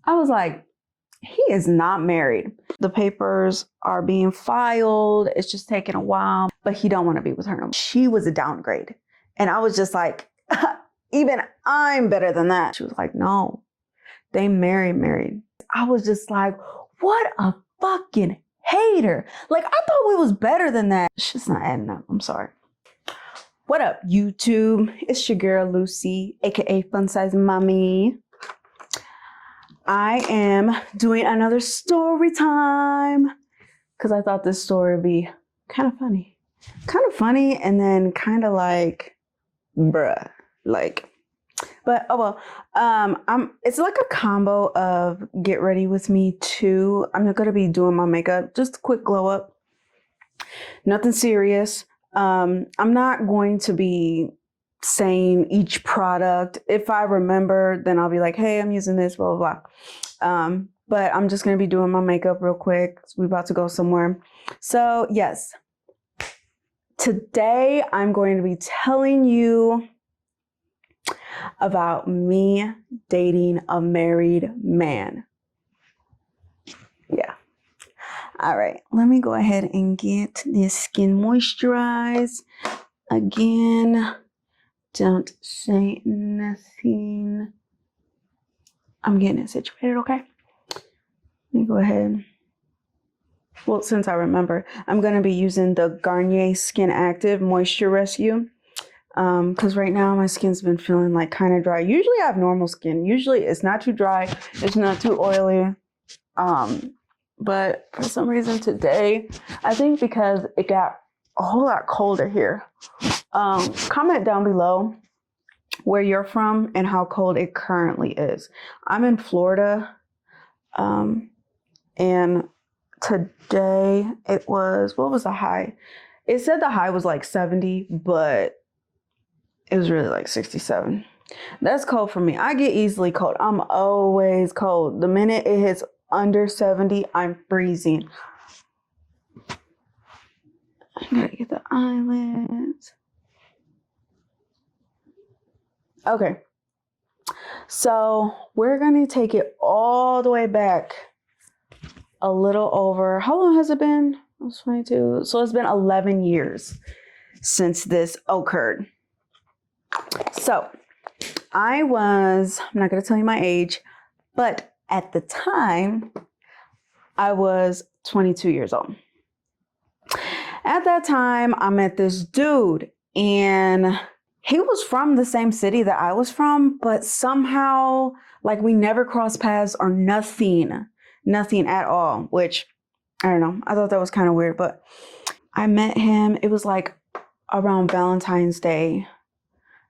I was like, he is not married. The papers are being filed. It's just taking a while, but he don't want to be with her no more. She was a downgrade. And I was just like, even I'm better than that. She was like, no, they married. I was just like, what a fucking hater. Like, I thought we was better than that. It's just not adding up. I'm sorry. What up, YouTube? It's your girl, Lucy, aka Fun Size Mommy. I am doing another story time because I thought this story would be kind of funny. And then kind of like, bruh, like, but oh well. It's like a combo of Get Ready With Me 2. I'm not gonna be doing my makeup, just a quick glow up. Nothing serious. I'm not going to be saying each product. If I remember, then I'll be like, hey, I'm using this, blah, blah, blah. But I'm just going to be doing my makeup real quick. We're about to go somewhere. So yes, today I'm going to be telling you about me dating a married man. Yeah. All right. Let me go ahead and get this skin moisturized. Again, don't say nothing. I'm getting it situated, okay? Let me go ahead. Well, since I remember, I'm going to be using the Garnier Skin Active Moisture Rescue. Because right now my skin's been feeling like kind of dry. Usually I have normal skin. Usually it's not too dry. It's not too oily. But for some reason today, I think because it got a whole lot colder here. Comment down below where you're from and how cold it currently is. I'm in Florida, and today it was, what was the high? It said the high was like 70, but it was really like 67. That's cold for me. I get easily cold. I'm always cold. The minute it hits under 70, I'm freezing. I gotta get the eyelids. Okay, so we're gonna take it all the way back a little over, how long has it been? I was 22. So it's been 11 years since this occurred. So I'm not gonna tell you my age, but at the time I was 22 years old. At that time, I met this dude, and he was from the same city that I was from, but somehow, like, we never crossed paths or nothing at all, which, I don't know. I thought that was kind of weird, but I met him. It was like around Valentine's Day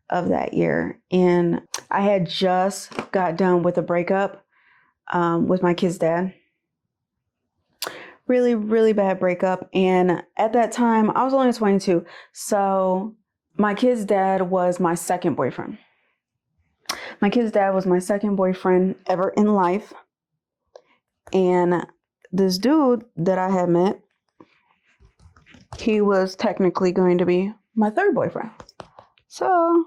of that year. And I had just got done with a breakup with my kid's dad. Really, really bad breakup. And at that time, I was only 22. So my kid's dad was my second boyfriend. My kid's dad was my second boyfriend ever in life. And this dude that I had met, he was technically going to be my third boyfriend. So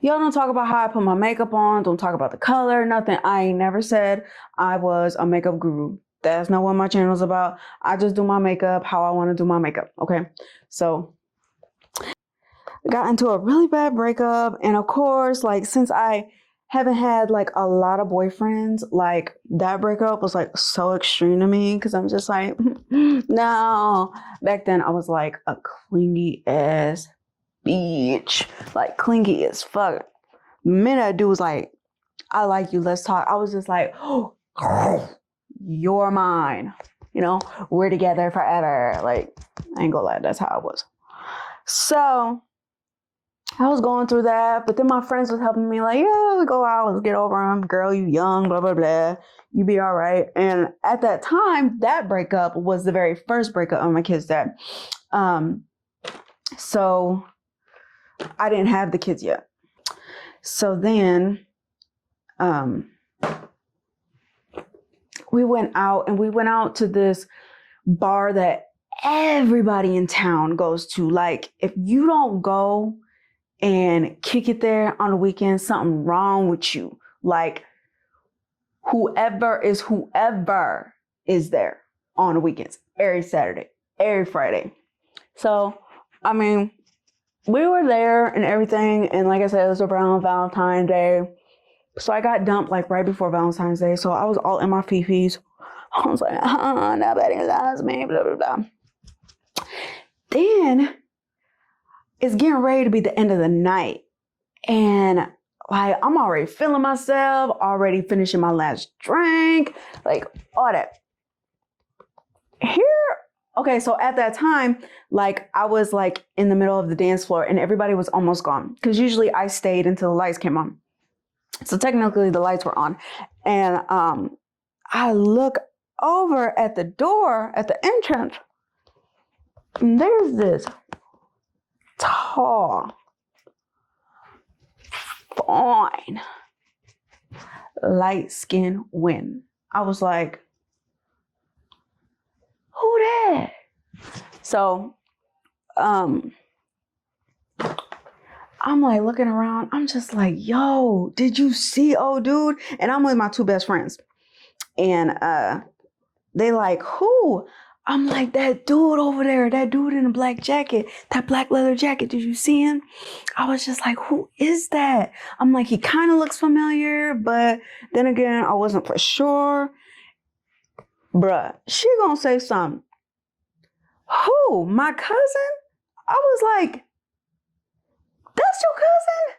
y'all don't talk about how I put my makeup on. Don't talk about the color, nothing. I ain't never said I was a makeup guru. That's not what my channel is about. I just do my makeup how I want to do my makeup. Okay. So I got into a really bad breakup. And of course, like, since I haven't had like a lot of boyfriends, like, that breakup was like so extreme to me because I'm just like, no. Back then I was like a clingy ass bitch, like clingy as fuck. The minute a dude was like, I like you, let's talk, I was just like, oh, you're mine, you know, we're together forever. Like, I ain't gonna lie, that's how I was. So I was going through that, but then my friends was helping me, like, yeah, let's go out, let's get over him. Girl, you young, blah, blah, blah. You be all right. And at that time, that breakup was the very first breakup of my kid's dad. So I didn't have the kids yet. So then we went out to this bar that everybody in town goes to. Like, if you don't go and kick it there on the weekend, something wrong with you. Like, whoever is there on the weekends, every Saturday, every Friday. So, I mean, we were there and everything. And like I said, it was around Valentine's Day. So I got dumped like right before Valentine's Day. So I was all in my fifis. I was like, nobody loves me, blah, blah, blah. Then it's getting ready to be the end of the night. And like, I'm already feeling myself, already finishing my last drink, like all that. Okay, so at that time, like I was like in the middle of the dance floor and everybody was almost gone. Because usually I stayed until the lights came on. So technically the lights were on. And I look over at the door, at the entrance, and there's this tall, fine, light-skinned woman. I was like, who that? So, I'm like looking around. I'm just like, yo, did you see old dude? And I'm with my two best friends. And they like, who? I'm like, that dude over there, that dude in the black jacket, that black leather jacket. Did you see him? I was just like, who is that? I'm like, he kind of looks familiar, but then again, I wasn't for sure. Bruh, she gonna say something. Who? My cousin? I was like, that's your cousin?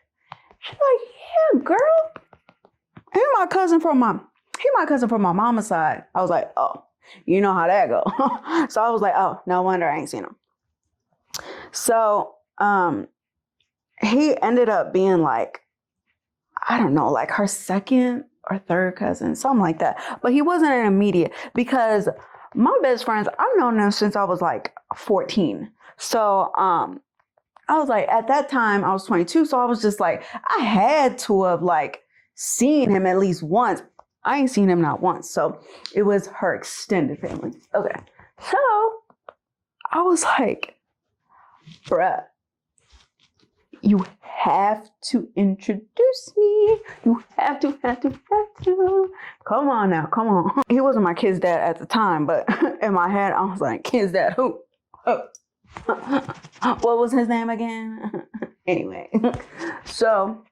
She's like, yeah, girl. He my cousin from my mama's side. I was like, oh, you know how that go. So I was like, oh, no wonder I ain't seen him. So he ended up being like, I don't know, like her second or third cousin, something like that. But he wasn't an immediate, because my best friends, I've known them since I was like 14. So I was like, at that time I was 22. So I was just like, I had to have like seen him at least once. I ain't seen him not once. So it was her extended family. Okay. So I was like, bruh, you have to introduce me. You have to. Come on now, come on. He wasn't my kid's dad at the time, but in my head, I was like, kid's dad, who? Oh. What was his name again? Anyway, so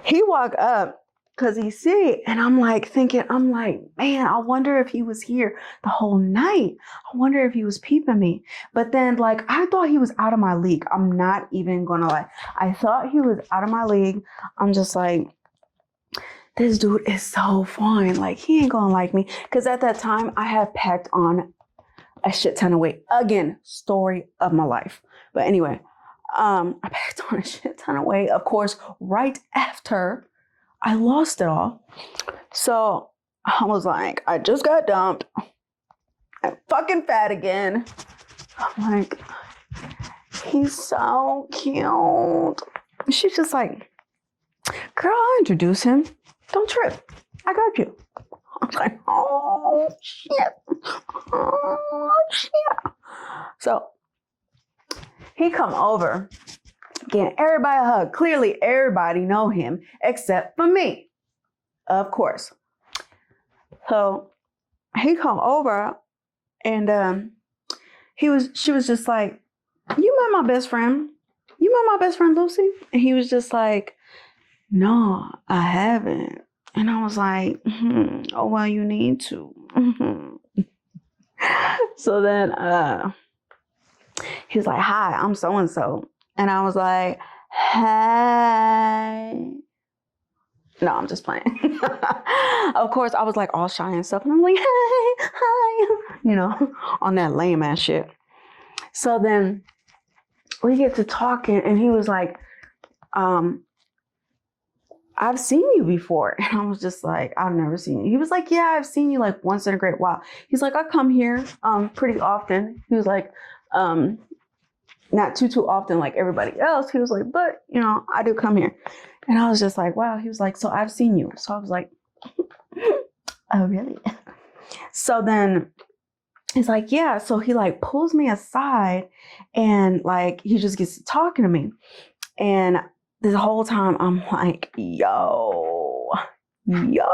he walked up because he see, and I'm like thinking, man, I wonder if he was here the whole night. I wonder if he was peeping me. But then like, I thought he was out of my league. I'm not even gonna lie. I thought he was out of my league. I'm just like, this dude is so fine. Like, he ain't gonna like me. Because at that time, I had packed on a shit ton of weight. Again, story of my life. But anyway, I packed on a shit ton of weight. Of course, right after I lost it all. So I was like, I just got dumped. I'm fucking fat again. I'm like, he's so cute. She's just like, girl, I'll introduce him. Don't trip. I got you. I was like, oh, shit. Oh, shit. So he come over, getting everybody a hug. Clearly, everybody know him except for me, of course. So he come over, and she was just like, you met my best friend? You met my best friend Lucy? And he was just like, no, I haven't. And I was like, oh, well, you need to. So then he was like, hi, I'm so-and-so. And I was like, hey. No, I'm just playing. Of course, I was like all shy and stuff. And I'm like, hey, hi. You know, on that lame ass shit. So then we get to talking, and he was like, I've seen you before. And I was just like, I've never seen you. He was like, yeah, I've seen you like once in a great while. He's like, I come here pretty often. He was like, not too often like everybody else. He was like, but you know, I do come here. And I was just like, wow. He was like, so I've seen you. So I was like, oh, really? So then he's like, yeah. So he like pulls me aside, and like, he just gets to talking to me. And this whole time I'm like, yo, Yo,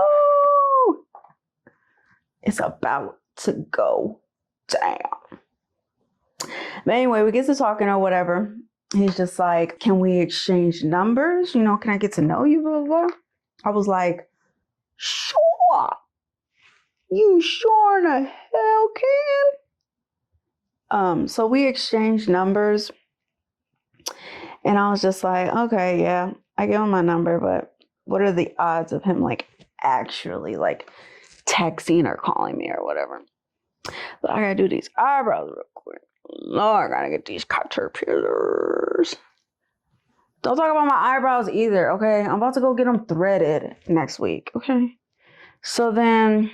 it's about to go down. But anyway, we get to talking or whatever. He's just like, can we exchange numbers? You know, can I get to know you? Blah, blah, blah. I was like, sure. You sure in the hell can. So we exchanged numbers. And I was just like, okay, yeah, I gave him my number, but what are the odds of him like actually like texting or calling me or whatever? But I gotta do these eyebrows real quick. Lord, I gotta get these caterpillars. Don't talk about my eyebrows either, okay? I'm about to go get them threaded next week, okay? So then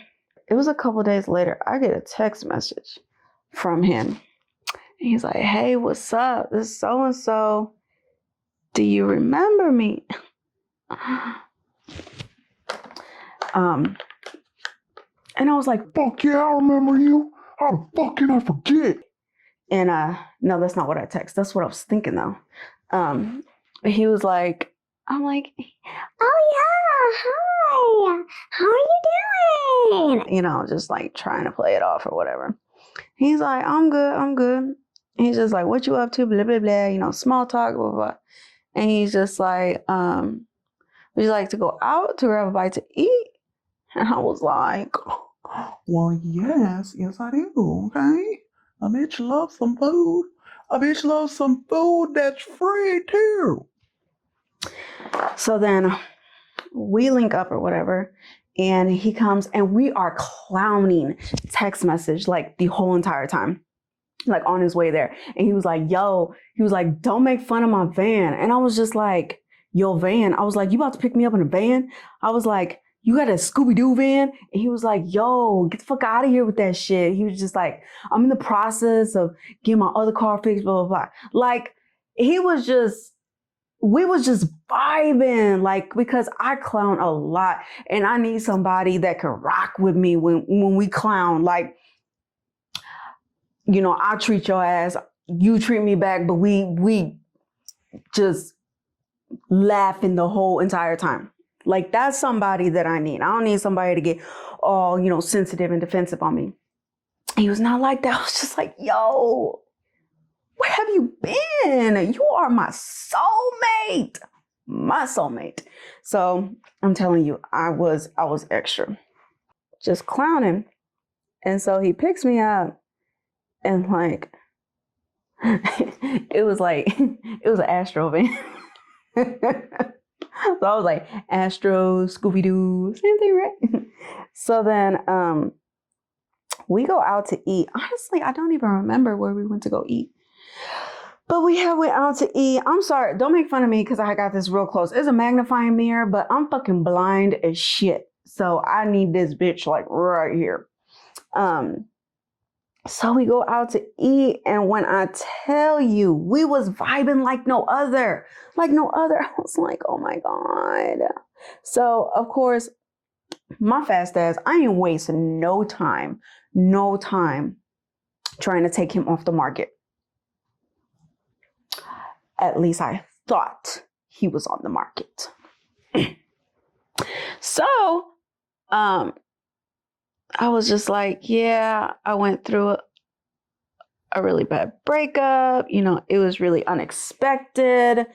it was a couple days later, I get a text message from him. And he's like, hey, what's up? This is so-and-so. Do you remember me? And I was like, fuck yeah, I remember you. How the fuck can I forget? And no, that's not what I text. That's what I was thinking though. He was like, I'm like, oh yeah, hi. How are you doing? You know, just like trying to play it off or whatever. He's like, I'm good. He's just like, what you up to? Blah, blah, blah. You know, small talk, blah, blah, blah. And he's just like, would you like to go out to grab a bite to eat? And I was like, well, yes, I do, okay? A bitch loves some food. A bitch loves some food that's free, too. So then we link up or whatever, and he comes and we are clowning text message like the whole entire time, like on his way there. And he was like, don't make fun of my van. And I was just like, yo, van? I was like, you about to pick me up in a van? I was like, you got a Scooby-Doo van? And he was like, yo, get the fuck out of here with that shit. He was just like, I'm in the process of getting my other car fixed, blah, blah, blah. Like, we was just vibing, like, because I clown a lot and I need somebody that can rock with me when we clown. Like, you know, I'll treat your ass, you treat me back, but we just laughing the whole entire time. Like, that's somebody that I need. I don't need somebody to get all, you know, sensitive and defensive on me. He was not like that. I was just like, yo, where have you been? You are my soulmate. My soulmate. So I'm telling you, I was extra. Just clowning. And so he picks me up and like, it was an Astro van. So I was like, Astro, Scooby-Doo, same thing, right? So then we go out to eat. Honestly, I don't even remember where we went to go eat. But we went out to eat. I'm sorry, don't make fun of me because I got this real close. It's a magnifying mirror, but I'm fucking blind as shit. So I need this bitch like right here. So we go out to eat, and when I tell you, we was vibing like no other. I was like, oh my God. So of course, my fast ass, I ain't wasting no time trying to take him off the market. At least I thought he was on the market. So, I was just like, yeah, I went through a really bad breakup. You know, it was really unexpected.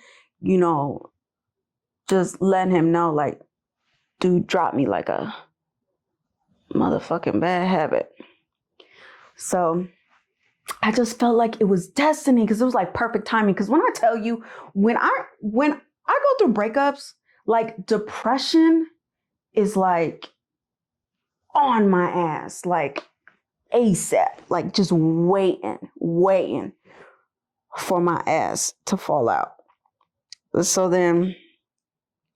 You know, just letting him know, like, dude dropped me like a motherfucking bad habit. So I just felt like it was destiny because it was like perfect timing. Because when I tell you, when I go through breakups, like depression is like on my ass, like ASAP, like just waiting for my ass to fall out. So then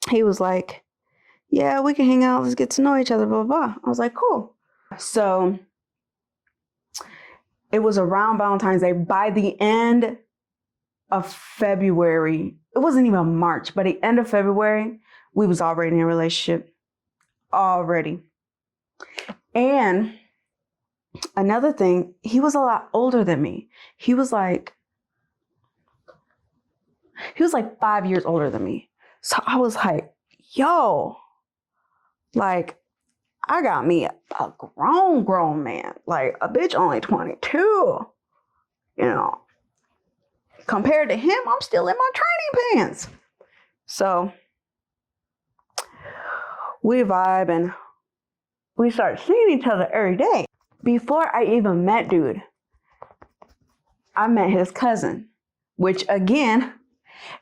he was like, yeah, we can hang out. Let's get to know each other, blah, blah, blah. I was like, cool. So it was around Valentine's Day. By the end of February, it wasn't even March, but the end of February, we was already in a relationship. Already. And another thing, he was a lot older than me. He was like 5 years older than me. So I was like, yo, Like, I got me a grown man. Like, a bitch only 22. You know, compared to him, I'm still in my training pants. So we vibe and we start seeing each other every day. Before I even met dude, I met his cousin, which again,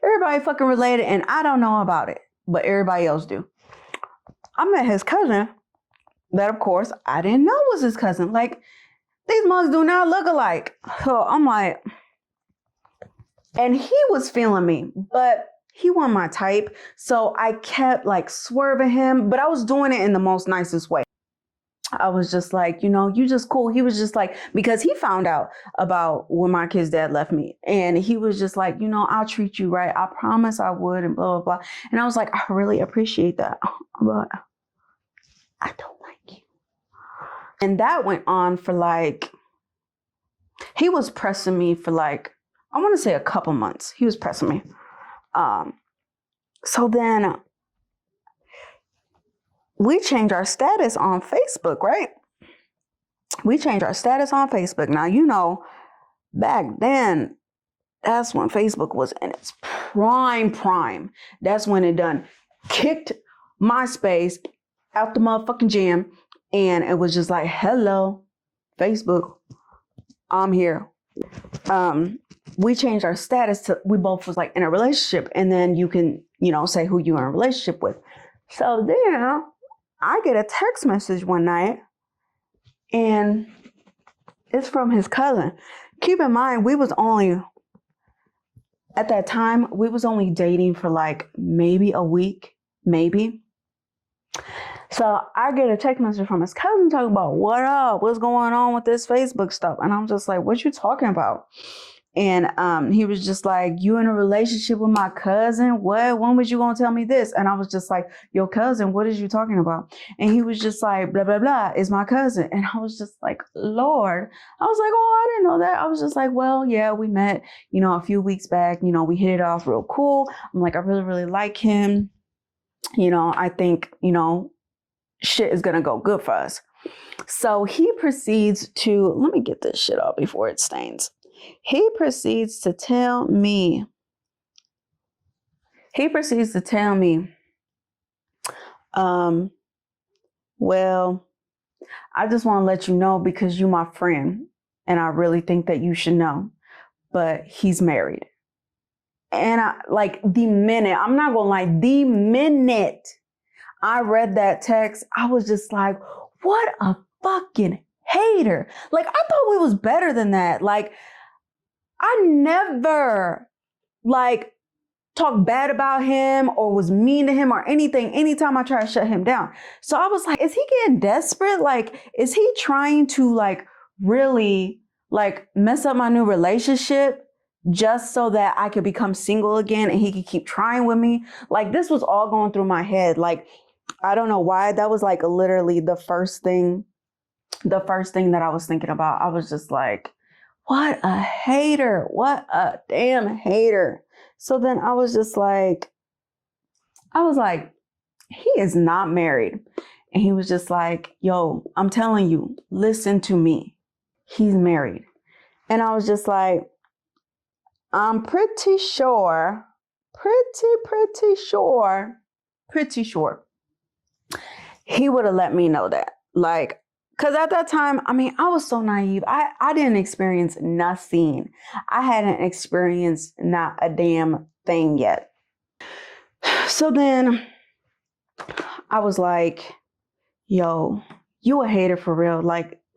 everybody fucking related and I don't know about it, but everybody else do. I met his cousin that, of course, I didn't know was his cousin. Like, these mugs do not look alike. So I'm like, and he was feeling me, but he wasn't my type. So I kept like swerving him, but I was doing it in the most nicest way. I was just like, you just cool. He was just like, because he found out about when my kid's dad left me. And he was just like, I'll treat you right. I promise I would, and blah, blah, blah. And I was like, I really appreciate that, but I don't like you. And that went on for like, he was pressing me for like, I want to say a couple months. He was pressing me. So then we changed our status on Facebook, right? We changed our status on Facebook. Now, back then, that's when Facebook was in its prime. That's when it done kicked MySpace out the motherfucking jam. And it was just like, hello, Facebook, I'm here. We changed our status to, we both was like in a relationship. And then you can, say who you're in a relationship with. So then I get a text message one night and it's from his cousin. Keep in mind, at that time, we was only dating for like maybe a week, maybe. So I get a text message from his cousin talking about, what up? What's going on with this Facebook stuff? And I'm just like, what you talking about? And he was just like, you in a relationship with my cousin? What? When was you going to tell me this? And I was just like, your cousin, what is you talking about? And he was just like, blah, blah, blah, is my cousin. And I was just like, Lord. I was like, oh, I didn't know that. I was just like, well, yeah, we met, a few weeks back. We hit it off real cool. I'm like, I really, really like him. I think, shit is going to go good for us. So he proceeds to, let me get this shit off before it stains. He proceeds to tell me, well, I just want to let you know because you're my friend and I really think that you should know, but he's married. And I'm not going to lie, the minute I read that text, I was just like, what a fucking hater. Like, I thought we was better than that. Like, I never talked bad about him or was mean to him or anything anytime I try to shut him down. So I was like, is he getting desperate? Like, is he trying to really mess up my new relationship just so that I could become single again and he could keep trying with me? Like, this was all going through my head. Like, I don't know why. That was literally the first thing that I was thinking about. I was just like, what a hater. What a damn hater. So then I was like, he is not married. And he was just like, yo, I'm telling you, listen to me. He's married. And I was just like, I'm pretty sure he would have let me know that. Because at that time, I was so naive. I didn't experience nothing. I hadn't experienced not a damn thing yet. So then I was like, yo, you a hater for real.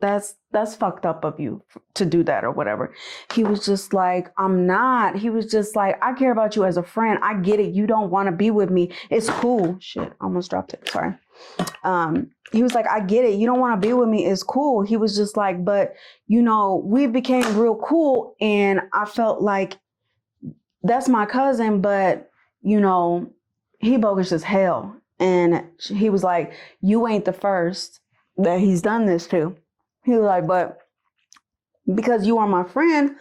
That's fucked up of you to do that or whatever. He was just like, I'm not. He was just like, I care about you as a friend. I get it. You don't want to be with me. It's cool. Shit, almost dropped it. Sorry. He was like, I get it. You don't want to be with me. It's cool. He was just like, but we became real cool. And I felt like that's my cousin, but he bogus as hell. And he was like, you ain't the first that he's done this to. He was like, but because you are my friend,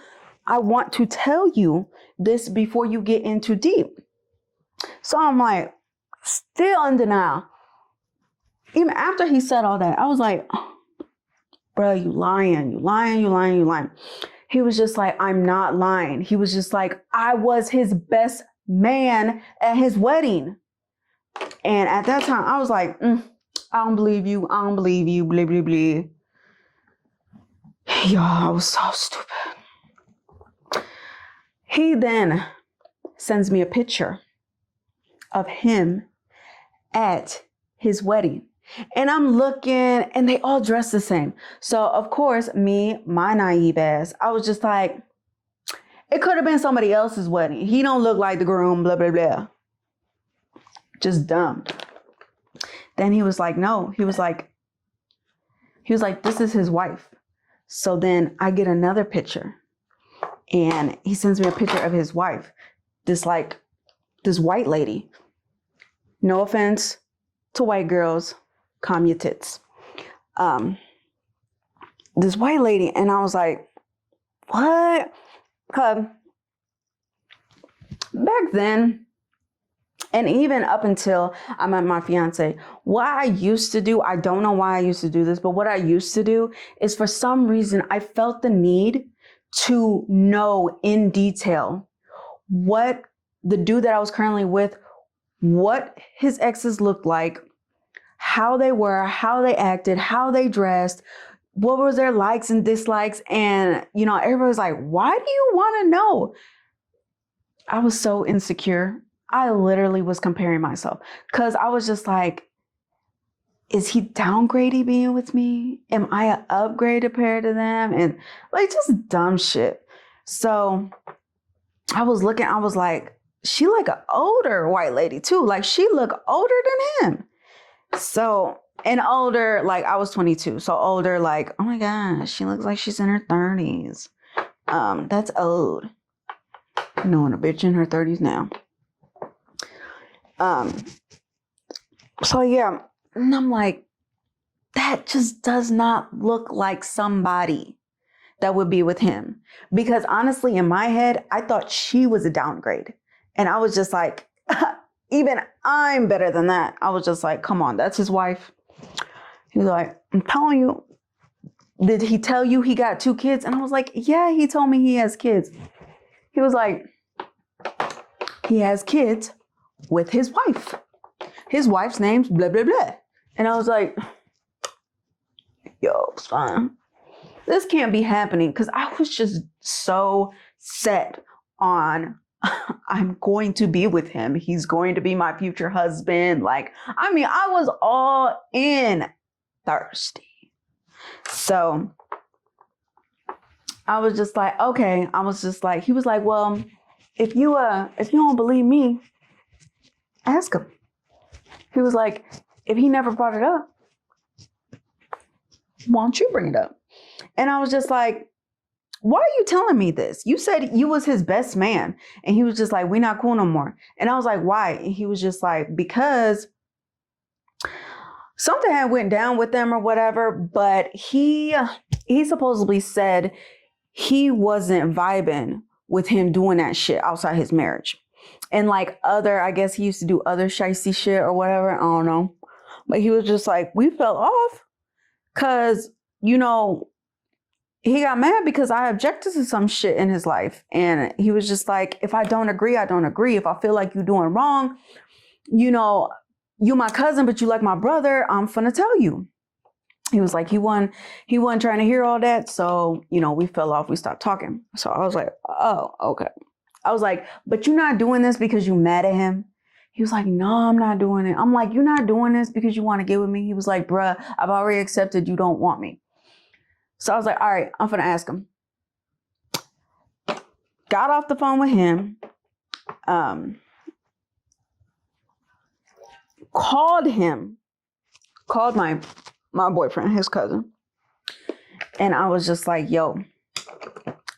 I want to tell you this before you get in too deep. So I'm like, still in denial. even after he said all that, I was like, bro, you lying. He was just like, I'm not lying. He was just like, I was his best man at his wedding. And at that time, I was like, I don't believe you, blah, blah, blah. Y'all, I was so stupid. He then sends me a picture of him at his wedding. And I'm looking, and they all dress the same. So, of course, me, my naive ass, I was just like, it could have been somebody else's wedding. He don't look like the groom, blah, blah, blah. Just dumb. Then he was like, no. He was like, this is his wife. So then I get another picture. And he sends me a picture of his wife. This white lady. No offense to white girls. Calm your tits. This white lady. And I was like, what? Back then, and even up until I met my fiance, what I used to do, I don't know why I used to do this, but what I used to do is, for some reason, I felt the need to know in detail what the dude that I was currently with, what his exes looked like, how they were, how they acted, how they dressed, what was their likes and dislikes. And, everybody was like, why do you want to know? I was so insecure. I literally was comparing myself because I was just like, is he downgrading being with me? Am I an upgrade compared to them? And just dumb shit. So I was looking, I was like, she like an older white lady too. Like she looked older than him. So, and older, like I was 22. So older, like, oh my gosh, she looks like she's in her 30s. That's old. Knowing a bitch in her 30s now. So yeah, and I'm like, that just does not look like somebody that would be with him. Because honestly, in my head, I thought she was a downgrade. And I was just like, even I'm better than that. I was just like, come on, that's his wife. He was like, I'm telling you, did he tell you he got 2 kids? And I was like, yeah, he told me he has kids. He was like, he has kids with his wife. His wife's name's blah, blah, blah. And I was like, yo, it's fine. This can't be happening, because I was just so set on I'm going to be with him. He's going to be my future husband. I was all in, thirsty. So I was just like, okay. I was just like, he was like, well, if you don't believe me, ask him. He was like, if he never brought it up, why don't you bring it up? And I was just like, why are you telling me this? You said you was his best man. And he was just like, we not cool no more. And I was like, why? And he was just like, because something had went down with them or whatever. But he supposedly said he wasn't vibing with him doing that shit outside his marriage. And I guess he used to do other shicey shit or whatever. I don't know. But he was just like, we fell off because, he got mad because I objected to some shit in his life. And he was just like, if I don't agree, I don't agree. If I feel like you're doing wrong, you my cousin, but you like my brother, I'm finna tell you. He was like, he wasn't trying to hear all that. So, we fell off. We stopped talking. So I was like, oh, okay. I was like, but you're not doing this because you mad at him? He was like, no, I'm not doing it. I'm like, you're not doing this because you want to get with me? He was like, bruh, I've already accepted you don't want me. So I was like, all right, I'm finna ask him. Got off the phone with him. Called my boyfriend, his cousin. And I was just like, yo,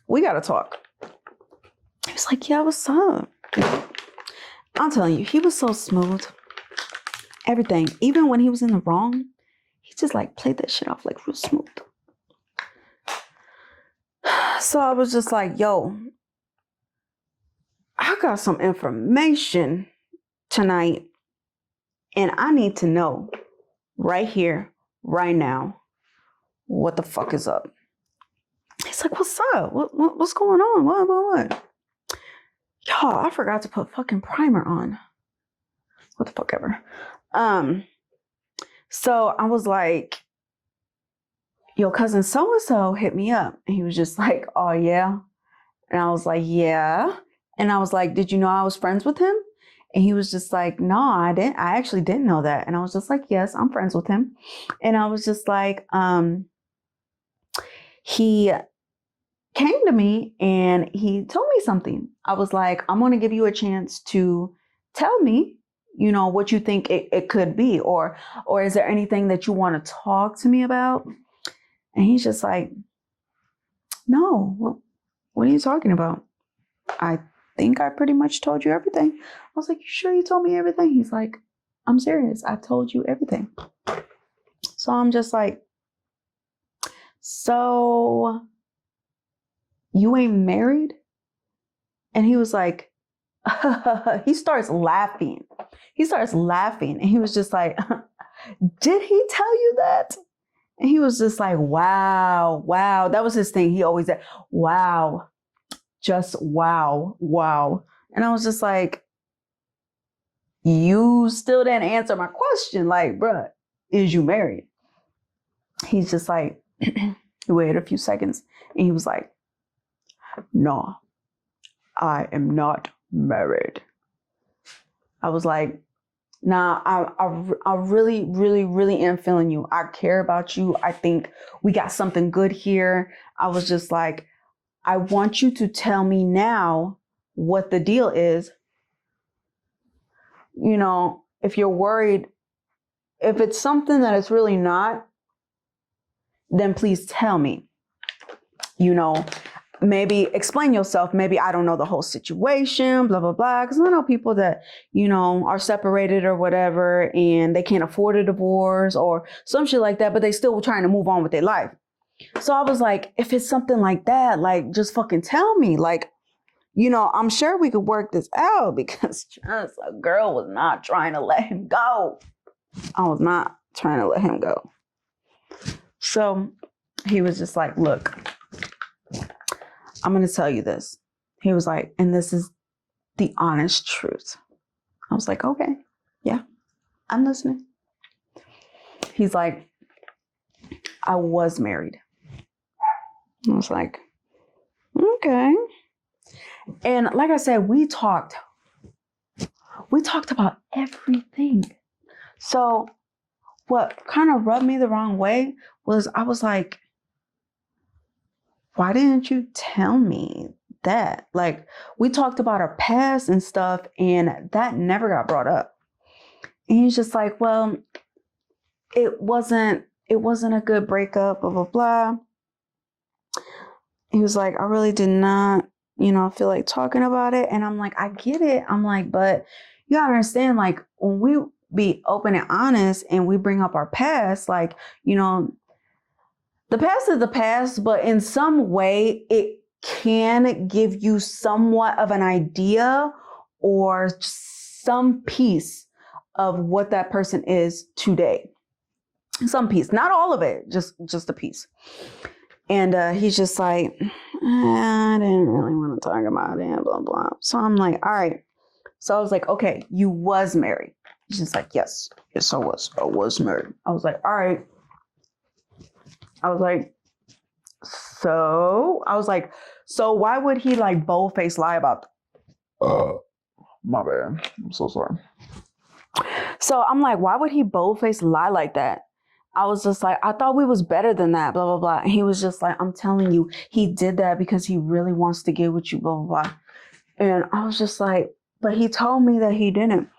we gotta talk. He was like, yeah, what's up? I'm telling you, he was so smooth. Everything. Even when he was in the wrong, he just played that shit off real smooth. So I was just like, yo, I got some information tonight and I need to know right here, right now. What the fuck is up? He's like, what's up? What's going on? What? Y'all, I forgot to put fucking primer on. What the fuck ever. So I was like, your cousin so-and-so hit me up. And he was just like, oh yeah? And I was like, yeah. And I was like, did you know I was friends with him? And he was just like, no, I didn't. I actually didn't know that. And I was just like, yes, I'm friends with him. And I was just like, he came to me and he told me something. I was like, I'm going to give you a chance to tell me, you know, what you think it could be, or is there anything that you want to talk to me about? And he's just like, no, what are you talking about? I think I pretty much told you everything. I was like, you sure you told me everything? He's like, I'm serious. I told you everything. So I'm just like, so you ain't married? And he was like, he starts laughing. And he was just like, did he tell you that? And he was just like, wow. That was his thing. He always said, wow, just wow. And I was just like, you still didn't answer my question. Like, bruh, is you married? He's just like, he waited a few seconds and he was like, no, I am not married. I was like, nah, I really, really, really am feeling you. I care about you. I think we got something good here. I was just like, I want you to tell me now what the deal is. You know, if you're worried, if it's something that it's really not, then please tell me. You know, maybe explain yourself. Maybe I don't know the whole situation, blah, blah, blah. Because I know people that, you know, are separated or whatever, and they can't afford a divorce or some shit like that, but they still trying to move on with their life. So I was like, if it's something like that, like, just fucking tell me. Like, you know, I'm sure we could work this out, because just a girl was not trying to let him go. I was not trying to let him go. So he was just like, look, I'm going to tell you this. He was like, and this is the honest truth. I was like, okay, yeah, I'm listening. He's like, I was married. I was like, okay. And like I said, we talked about everything. So what kind of rubbed me the wrong way was, I was like, why didn't you tell me that? Like, we talked about our past and stuff, and that never got brought up. And he's just like, well, it wasn't a good breakup, blah, blah, blah. He was like, I really did not, you know, feel like talking about it. And I'm like, I get it. I'm like, but you gotta understand, like, when we be open and honest and we bring up our past, like, you know, the past is the past, but in some way it can give you somewhat of an idea or some piece of what that person is today. Some piece, not all of it, just a piece. And he's just like, I didn't really want to talk about it, blah, blah. So I'm like, all right. So I was like, okay, you was married. He's just like, yes, I was married. I was like, all right. I was like, so why would he like bold-faced lie about that? My bad. I'm so sorry. So I'm like, why would he bold-faced lie like that? I was just like, I thought we was better than that, blah, blah, blah. And he was just like, I'm telling you, he did that because he really wants to get with you, blah, blah, blah. And I was just like, but he told me that he didn't.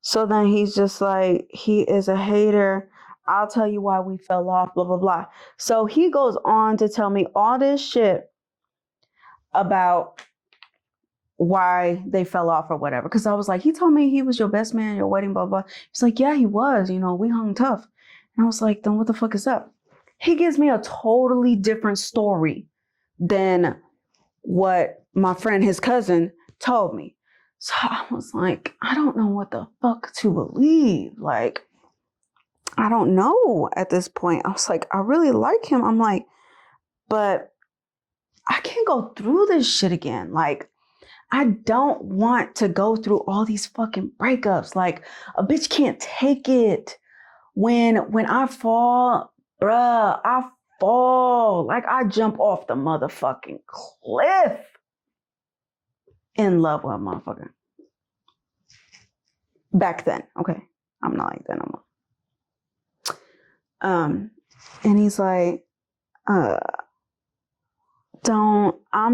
So then he's just like, he is a hater. I'll tell you why we fell off, blah, blah, blah. So he goes on to tell me all this shit about why they fell off or whatever. Because I was like, he told me he was your best man at your wedding, blah, blah. He's like, yeah, he was. You know, we hung tough. And I was like, then what the fuck is up? He gives me a totally different story than what my friend, his cousin, told me. So I was like, I don't know what the fuck to believe. Like, I don't know at this point. I was like, I really like him. I'm like, but I can't go through this shit again. Like, I don't want to go through all these fucking breakups. Like, a bitch can't take it. When I fall, bruh, I fall. Like, I jump off the motherfucking cliff. In love with a motherfucker. Back then, okay. I'm not like that no more. And he's like, I'm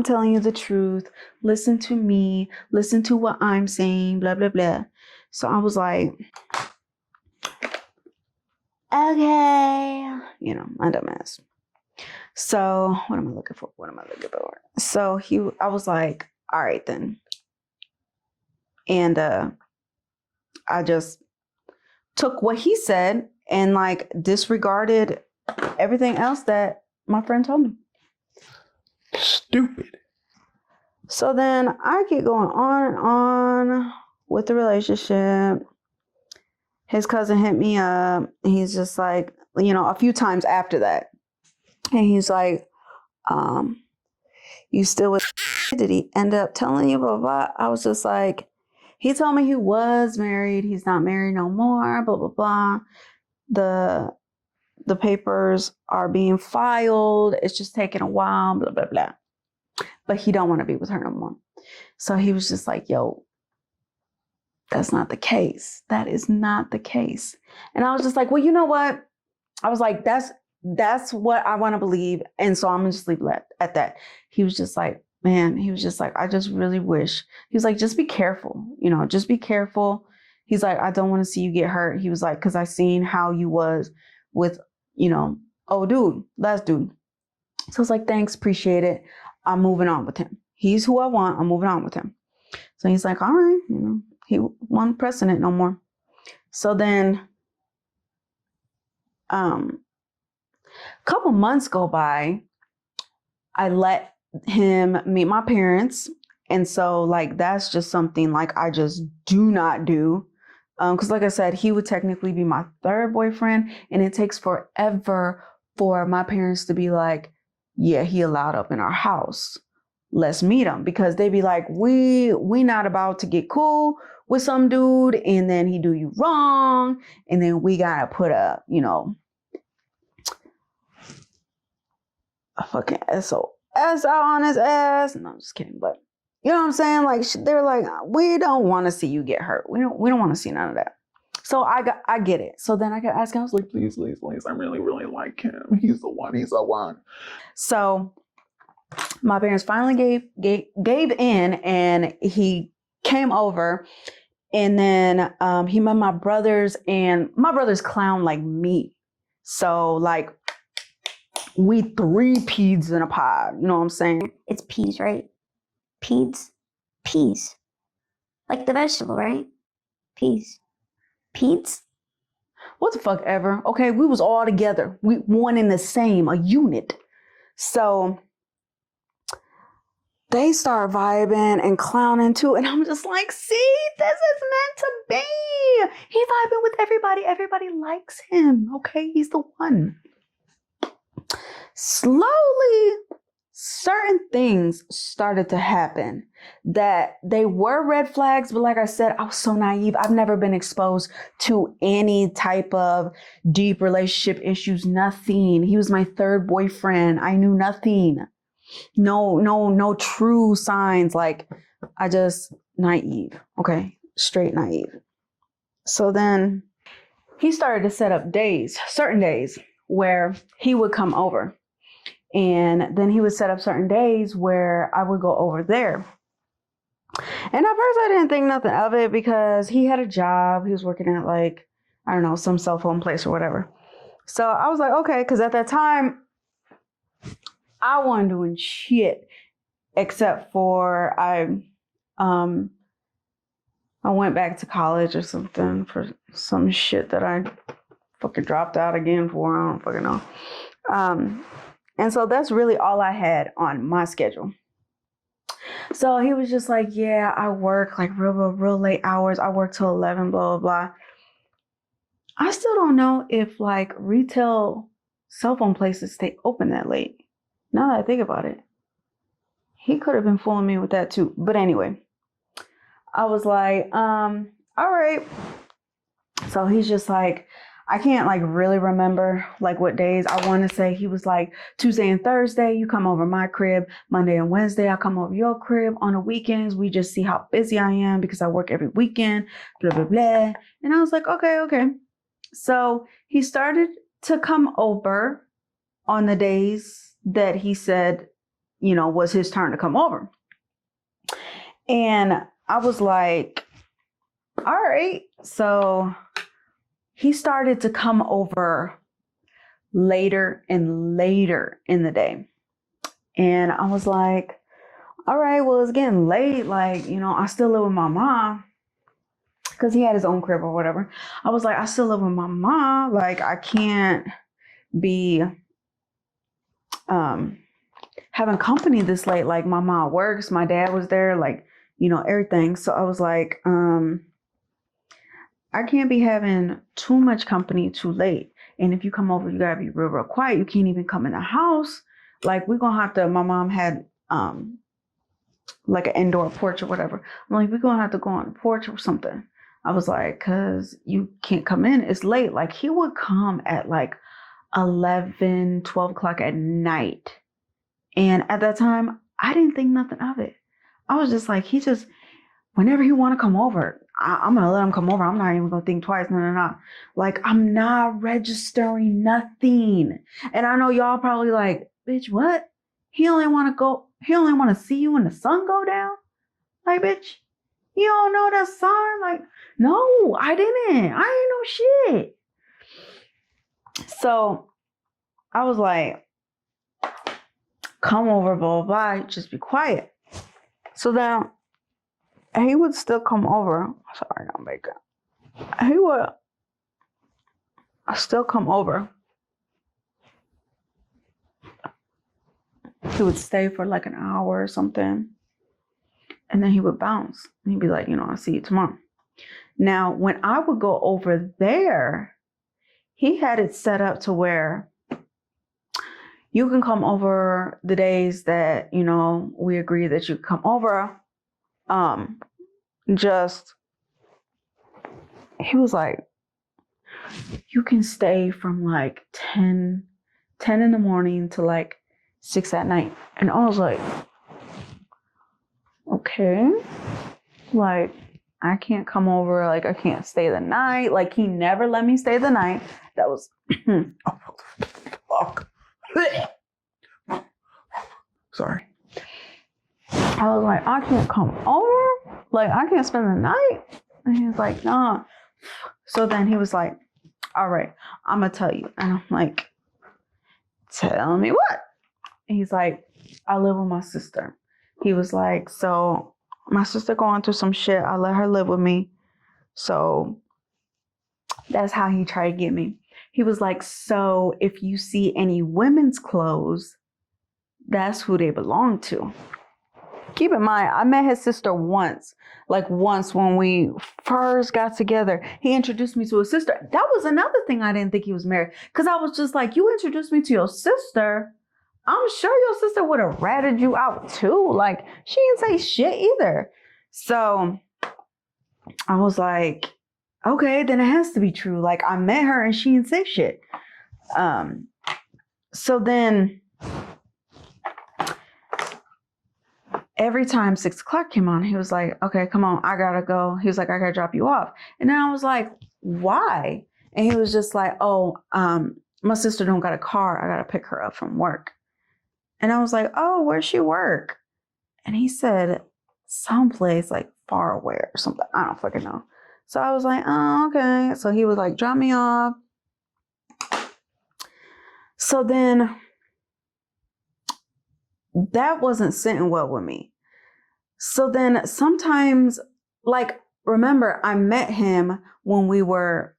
telling you the truth. Listen to me. Listen to what I'm saying, blah, blah, blah. So I was like, okay. You know, my dumbass. So what am I looking for? So I was like, all right then. And I just took what he said and like disregarded everything else that my friend told me. Stupid. So then I keep going on and on with the relationship. His cousin hit me up. He's just like, you know, a few times after that. And he's like, you still with did he end up telling you blah, blah, blah? I was just like, he told me he was married. He's not married no more, blah, blah, blah. The papers are being filed. It's just taking a while, blah, blah, blah. But he don't want to be with her no more. So he was just like, yo, that's not the case. That is not the case. And I was just like, well, you know what? I was like, that's what I want to believe. And so I'm going to just leave it at that. He was just like, man, he was just like, I just really wish. He was like, just be careful. You know, just be careful. He's like, I don't want to see you get hurt. He was like, because I seen how you was with, you know, last dude. So I was like, thanks, appreciate it. I'm moving on with him. He's who I want. I'm moving on with him. So he's like, all right, you know, he wasn't pressing it no more. So then, a couple months go by. I let him meet my parents. And so like, that's just something like I just do not do. Because like I said, he would technically be my third boyfriend. And it takes forever for my parents to be like, yeah, he allowed up in our house. Let's meet him. Because they be like, we not about to get cool with some dude. And then he do you wrong. And then we got to put a, you know, a fucking SOS out on his ass. No, I'm just kidding. But you know what I'm saying? Like, they're like, we don't want to see you get hurt. We don't want to see none of that. So I get it. So then I got asking, I was like, Please, I really, really like him. He's the one. So my parents finally gave in, and he came over, and then he met my brothers, and my brothers clown like me. So like, we 3 peas in a pod. You know what I'm saying? It's peas, right? Peas? Peas. Like the vegetable, right? Peas. Peas? What the fuck ever. Okay, we was all together. We one in the same, a unit. So they start vibing and clowning too. And I'm just like, see, this is meant to be. He vibing with everybody. Everybody likes him. Okay, he's the one. Slowly, certain things started to happen that they were red flags. But like I said, I was so naive. I've never been exposed to any type of deep relationship issues. Nothing. He was my third boyfriend. I knew nothing. No true signs. Like, I just naive. Okay. Straight naive. So then he started to set up certain days where he would come over. And then he would set up certain days where I would go over there. And at first I didn't think nothing of it because he had a job. He was working at like, I don't know, some cell phone place or whatever. So I was like, okay, because at that time, I wasn't doing shit except for I went back to college or something for some shit that I fucking dropped out again for. I don't fucking know. And so that's really all I had on my schedule. So he was just like, yeah, I work like real late hours. I work till 11, blah, blah, blah. I still don't know if like retail cell phone places stay open that late. Now that I think about it, he could have been fooling me with that too. But anyway, I was like, all right. So he's just like, I can't like really remember like what days. I want to say he was like Tuesday and Thursday, you come over my crib. Monday and Wednesday, I come over your crib. On the weekends, we just see how busy I am because I work every weekend, blah, blah, blah. And I was like, okay. So he started to come over on the days that he said, you know, was his turn to come over. And I was like, all right. So he started to come over later and later in the day. And I was like, all right, well, it's getting late. Like, you know, I still live with my mom because he had his own crib or whatever. I was like, I still live with my mom. Like, I can't be having company this late. Like, my mom works. My dad was there, like, you know, everything. So I was like, I can't be having too much company too late. And if you come over, you gotta be real quiet. You can't even come in the house. Like, we're gonna have to, my mom had like an indoor porch or whatever. I'm like, we're gonna have to go on the porch or something. I was like, cause you can't come in. It's late. Like, he would come at like 11, 12 o'clock at night. And at that time, I didn't think nothing of it. I was just like, whenever he want to come over, I'm going to let him come over. I'm not even going to think twice. No. Like, I'm not registering nothing. And I know y'all probably like, bitch, what? He only want to see you when the sun go down? Like, bitch, you don't know that sun? Like, no, I didn't know shit. So I was like, come over, blah, blah, blah, just be quiet. So then he would still come over. Sorry, no makeup. He would still come over. He would stay for like an hour or something. And then he would bounce. And he'd be like, you know, I'll see you tomorrow. Now, when I would go over there, he had it set up to where you can come over the days that, you know, we agree that you come over. He was like, you can stay from like 10 in the morning to like 6 at night. And I was like, okay, like, I can't come over, like, I can't stay the night. Like, he never let me stay the night. That was, Fuck. Sorry. I was like, I can't come over. Like, I can't spend the night. And he was like, nah. So then he was like, all right, I'm going to tell you. And I'm like, tell me what? And he's like, I live with my sister. He was like, so my sister going through some shit. I let her live with me. So that's how he tried to get me. He was like, so if you see any women's clothes, that's who they belong to. Keep in mind, I met his sister once when we first got together. He introduced me to his sister. That was another thing I didn't think he was married. Because I was just like, you introduced me to your sister. I'm sure your sister would have ratted you out too. Like, she didn't say shit either. So I was like, okay, then it has to be true. Like, I met her and she didn't say shit. So then every time 6 o'clock came on, he was like, okay, come on, I gotta go. He was like, I gotta drop you off. And then I was like, why? And he was just like, oh, my sister don't got a car. I gotta pick her up from work. And I was like, oh, where's she work? And he said, someplace like far away or something. I don't fucking know. So I was like, oh, okay. So he was like, drop me off. So then that wasn't sitting well with me. So then sometimes, like, remember, I met him when we were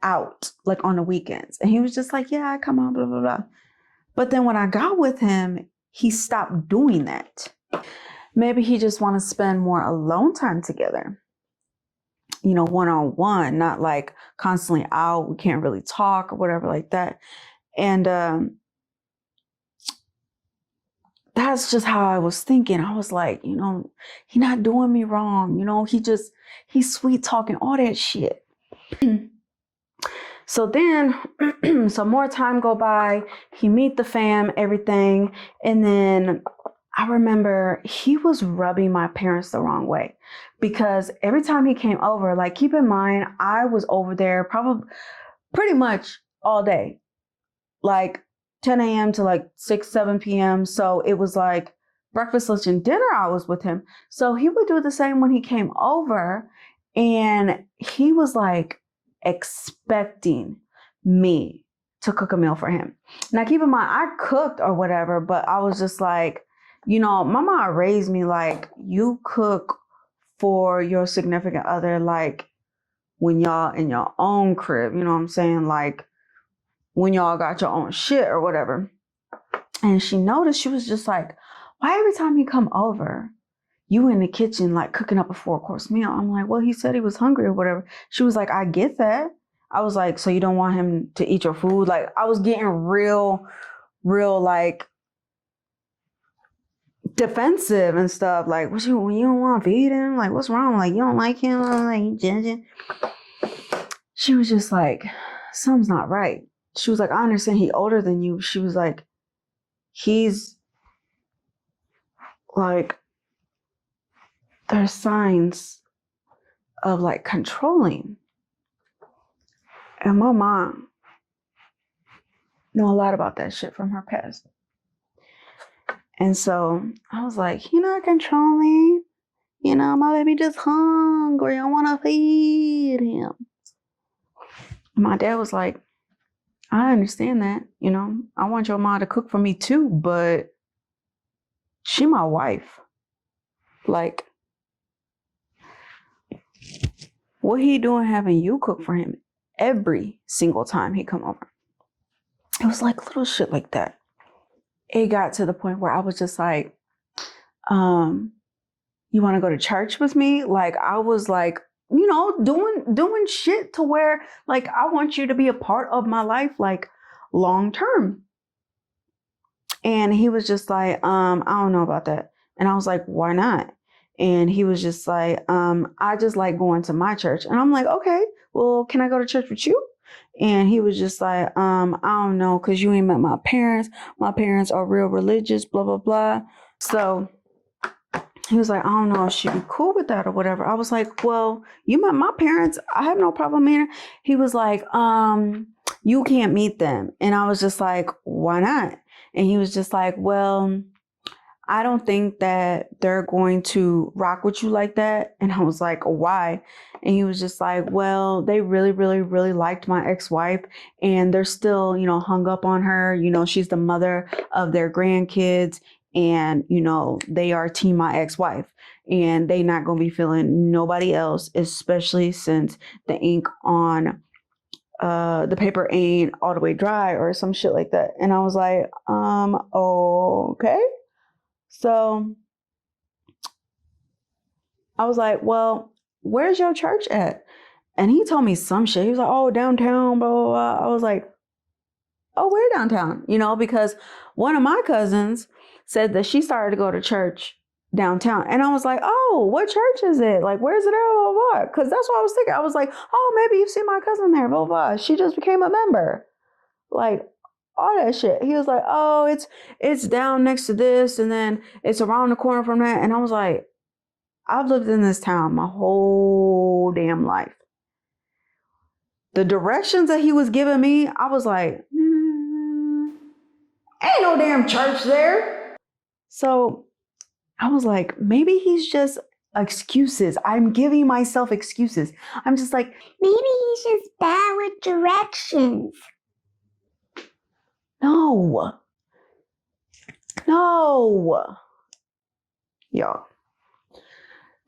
out, like on the weekends. And he was just like, yeah, I come on, blah, blah, blah. But then when I got with him, he stopped doing that. Maybe he just want to spend more alone time together. one-on-one, not like constantly out. We can't really talk or whatever like that. And that's just how I was thinking. I was like, he not doing me wrong. He's sweet talking, all that shit. So then some more time go by. He meet the fam, everything. And then I remember he was rubbing my parents the wrong way, because every time he came over, like, keep in mind, I was over there probably pretty much all day, like 10 a.m. to like 6, 7 p.m. So it was like breakfast, lunch, and dinner I was with him. So he would do the same when he came over, and he was like expecting me to cook a meal for him. Now, keep in mind, I cooked or whatever, but I was just like, my mom raised me like, you cook for your significant other, like when y'all in your own crib, you know what I'm saying? Like when y'all got your own shit or whatever. And she noticed, she was just like, why every time he come over, you in the kitchen, like cooking up a 4-course meal? I'm like, well, he said he was hungry or whatever. She was like, I get that. I was like, so you don't want him to eat your food? Like, I was getting real like defensive and stuff. Like, you don't want to feed him? Like, what's wrong? Like, you don't like him? I'm like, judging. She was just like, something's not right. She was like, I understand he older than you. She was like, he's like, there's signs of like controlling. And my mom know a lot about that shit from her past. And so I was like, he not controlling. My baby just hungry. I want to feed him. My dad was like, I understand that. I want your mom to cook for me too, but she my wife. Like, what he doing having you cook for him every single time he come over? It was like little shit like that. It got to the point where I was just like, you want to go to church with me? Like, I was like, doing shit to where like, I want you to be a part of my life, like long term. And he was just like, I don't know about that. And I was like, why not? And he was just like, I just like going to my church. And I'm like, okay, well, can I go to church with you? And he was just like, I don't know, because you ain't met my parents. My parents are real religious, blah, blah, blah. So he was like, I don't know if she'd be cool with that or whatever. I was like, well, you met my parents. I have no problem here. He was like, you can't meet them. And I was just like, why not? And he was just like, well, I don't think that they're going to rock with you like that. And I was like, why? And he was just like, well, they really, really, really liked my ex-wife, and they're still, hung up on her. She's the mother of their grandkids, and, they are team my ex-wife, and they not going to be feeling nobody else, especially since the ink on the paper ain't all the way dry or some shit like that. And I was like, okay. So I was like, well, where's your church at? And he told me some shit. He was like, oh, downtown, blah, blah, blah. I was like, oh, where downtown? Because one of my cousins said that she started to go to church downtown. And I was like, oh, what church is it? Like, where's it at? Blah, blah, blah. Because that's what I was thinking. I was like, oh, maybe you've seen my cousin there, blah, blah, blah. She just became a member. Like, all that shit. He was like, oh, it's down next to this, and then it's around the corner from that. And I was like, I've lived in this town my whole damn life. The directions that he was giving me, I was like, ain't no damn church there. So I was like, maybe he's just excuses. I'm giving myself excuses. I'm just like, Maybe he's just bad with directions. no. Y'all,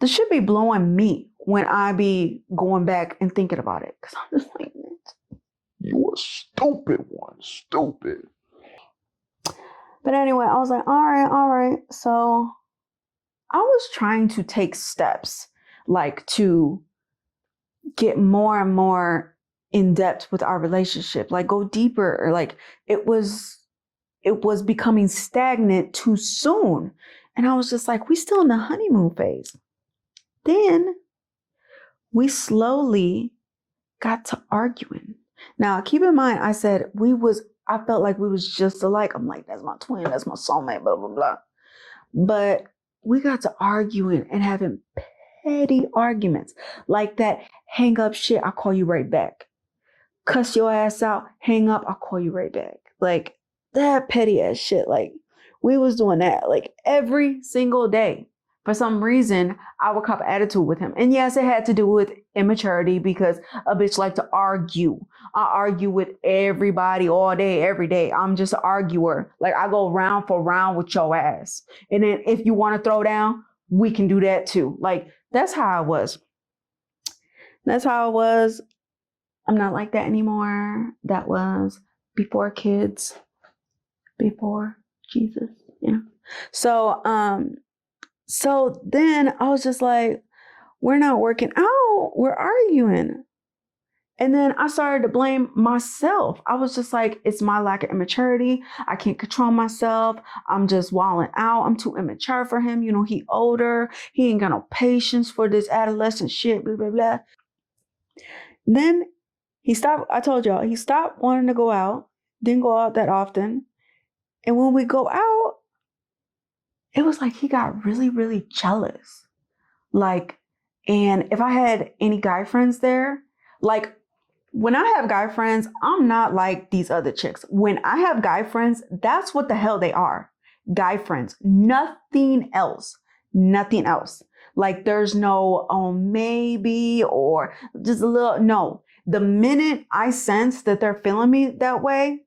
this should be blowing me when I be going back and thinking about it. Because I'm just like, You a stupid one. Stupid. but anyway, I was like, all right. So I was trying to take steps like to get more and more in depth with our relationship, like go deeper, or like it was becoming stagnant too soon. And I was just like, we still in the honeymoon phase. Then we slowly got to arguing. Now, keep in mind, I said I felt like we was just alike. I'm like, that's my twin, that's my soulmate, blah, blah, blah. But we got to arguing and having petty arguments like that. Hang up shit, I'll call you right back. Cuss your ass out, hang up, I'll call you right back. Like that petty ass shit. Like we was doing that like every single day. For some reason, I would cop attitude with him. And yes, it had to do with immaturity because a bitch like to argue. I argue with everybody all day, every day. I'm just an arguer. Like I go round for round with your ass. And then if you want to throw down, we can do that too. Like that's how I was. That's how I was. I'm not like that anymore. That was before kids, before Jesus, you know. So then I was just like, we're not working out. We're arguing. And then I started to blame myself. I was just like, it's my lack of immaturity. I can't control myself. I'm just wilding out. I'm too immature for him. You know, he older. He ain't got no patience for this adolescent shit, blah, blah, blah. Then he stopped. I told y'all, he stopped wanting to go out. Didn't go out that often. And when we go out, it was like he got really, really jealous. Like, and if I had any guy friends there, like when I have guy friends, I'm not like these other chicks. When I have guy friends, that's what the hell they are. Guy friends. Nothing else. Nothing else. Like there's no, oh, maybe, or just a little, no. The minute I sense that they're feeling me that way,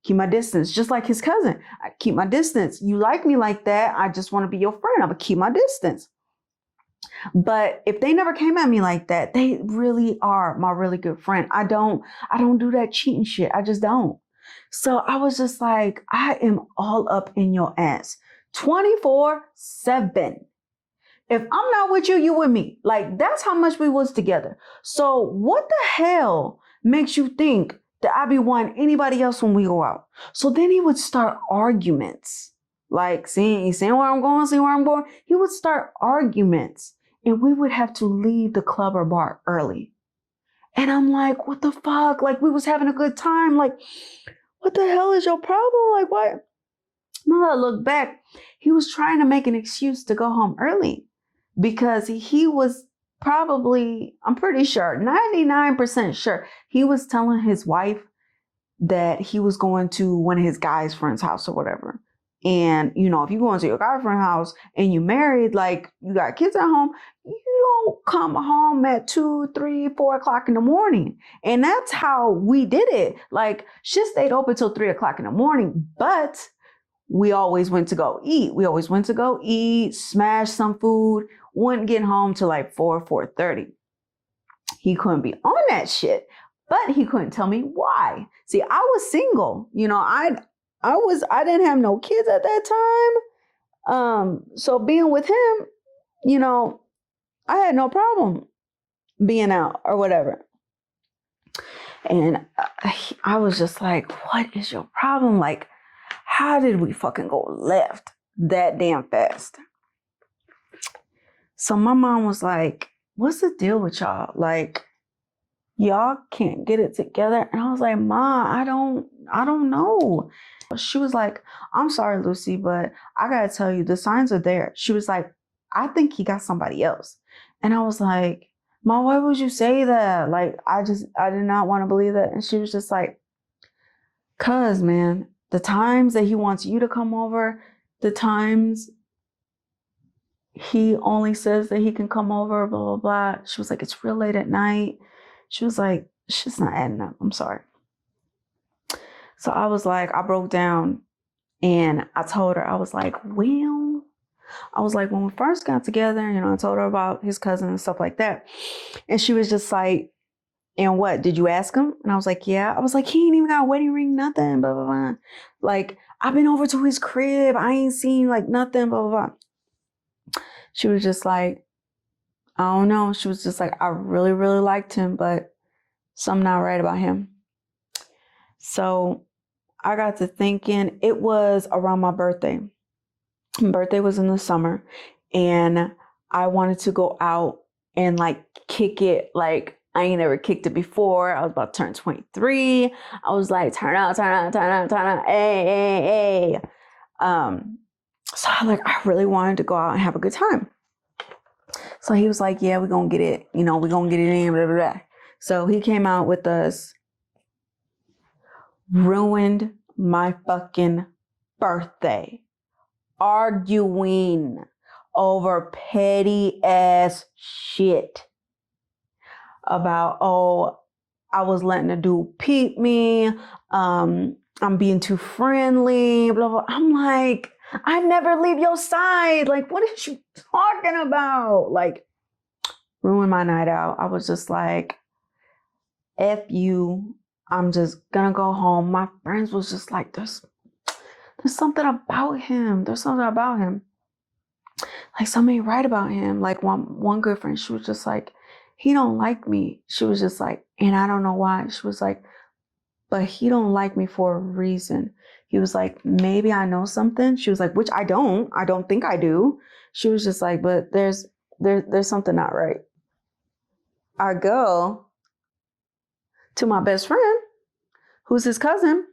keep my distance, just like his cousin. I keep my distance. You like me like that, I just want to be your friend. I'm going to keep my distance. But if they never came at me like that, they really are my really good friend. I don't do that cheating shit. I just don't. So I was just like, I am all up in your ass 24/7. If I'm not with you, you with me. Like that's how much we was together. So what the hell makes you think that I be wanting anybody else when we go out? So then he would start arguments. Like, seeing where I'm going, see where I'm going. He would start arguments and we would have to leave the club or bar early. And I'm like, what the fuck? Like we was having a good time. Like, what the hell is your problem? Like what? Now that I look back, he was trying to make an excuse to go home early because he was probably, I'm pretty sure, 99% sure, he was telling his wife that he was going to one of his guy's friend's house or whatever. And, you know, if you go into your guy friend's house and you married, like you got kids at home, you don't come home at 2, 3, 4 o'clock in the morning. And that's how we did it. Like shit stayed open till 3 o'clock in the morning, but we always went to go eat. We always went to go eat, smash some food, wouldn't get home till like 4:30. He couldn't be on that shit, but he couldn't tell me why. See, I was single. You know, I didn't have no kids at that time. So being with him, you know, I had no problem being out or whatever. And I was just like, what is your problem? Like, how did we fucking go left that damn fast? So my mom was like, what's the deal with y'all? Like, y'all can't get it together. And I was like, Ma, I don't know. She was like, I'm sorry, Lucy, but I gotta tell you, the signs are there. She was like, I think he got somebody else. And I was like, Ma, why would you say that? Like, I did not want to believe that. And she was just like, cause man, the times that he wants you to come over, the times he only says that he can come over, blah, blah, blah. She was like, it's real late at night. She was like, shit's not adding up. I'm sorry. So I was like, I broke down and I told her, I was like, well, I was like, when we first got together, you know, I told her about his cousin and stuff like that. And she was just like, and what, did you ask him? And I was like, yeah. I was like, he ain't even got a wedding ring, nothing, blah, blah, blah. Like, I've been over to his crib. I ain't seen like nothing, blah, blah, blah. She was just like, I don't know. She was just like, I really, really liked him, but something not right about him. So I got to thinking, it was around my birthday. My birthday was in the summer, and I wanted to go out and like kick it. Like I ain't never kicked it before. I was about to turn 23. I was like, turn out, turn out, turn out, turn out. Hey, hey, hey. So I really wanted to go out and have a good time. So he was like, yeah, we're going to get it. You know, we're going to get it in, blah, blah, blah. So he came out with us, ruined my fucking birthday, arguing over petty ass shit about, oh, I was letting a dude peep me. I'm being too friendly, blah, blah. I'm like, I never leave your side. Like, what is you talking about? Like, ruined my night out. I was just like, F you. I'm just gonna go home. My friends was just like, there's something about him. There's something about him. Like something ain't right about him. Like one good friend, she was just like, he don't like me. She was just like, and I don't know why. She was like, but he don't like me for a reason. He was like, maybe I know something. She was like, which I don't think I do. She was just like, but there's something not right. I go to my best friend, who's his cousin.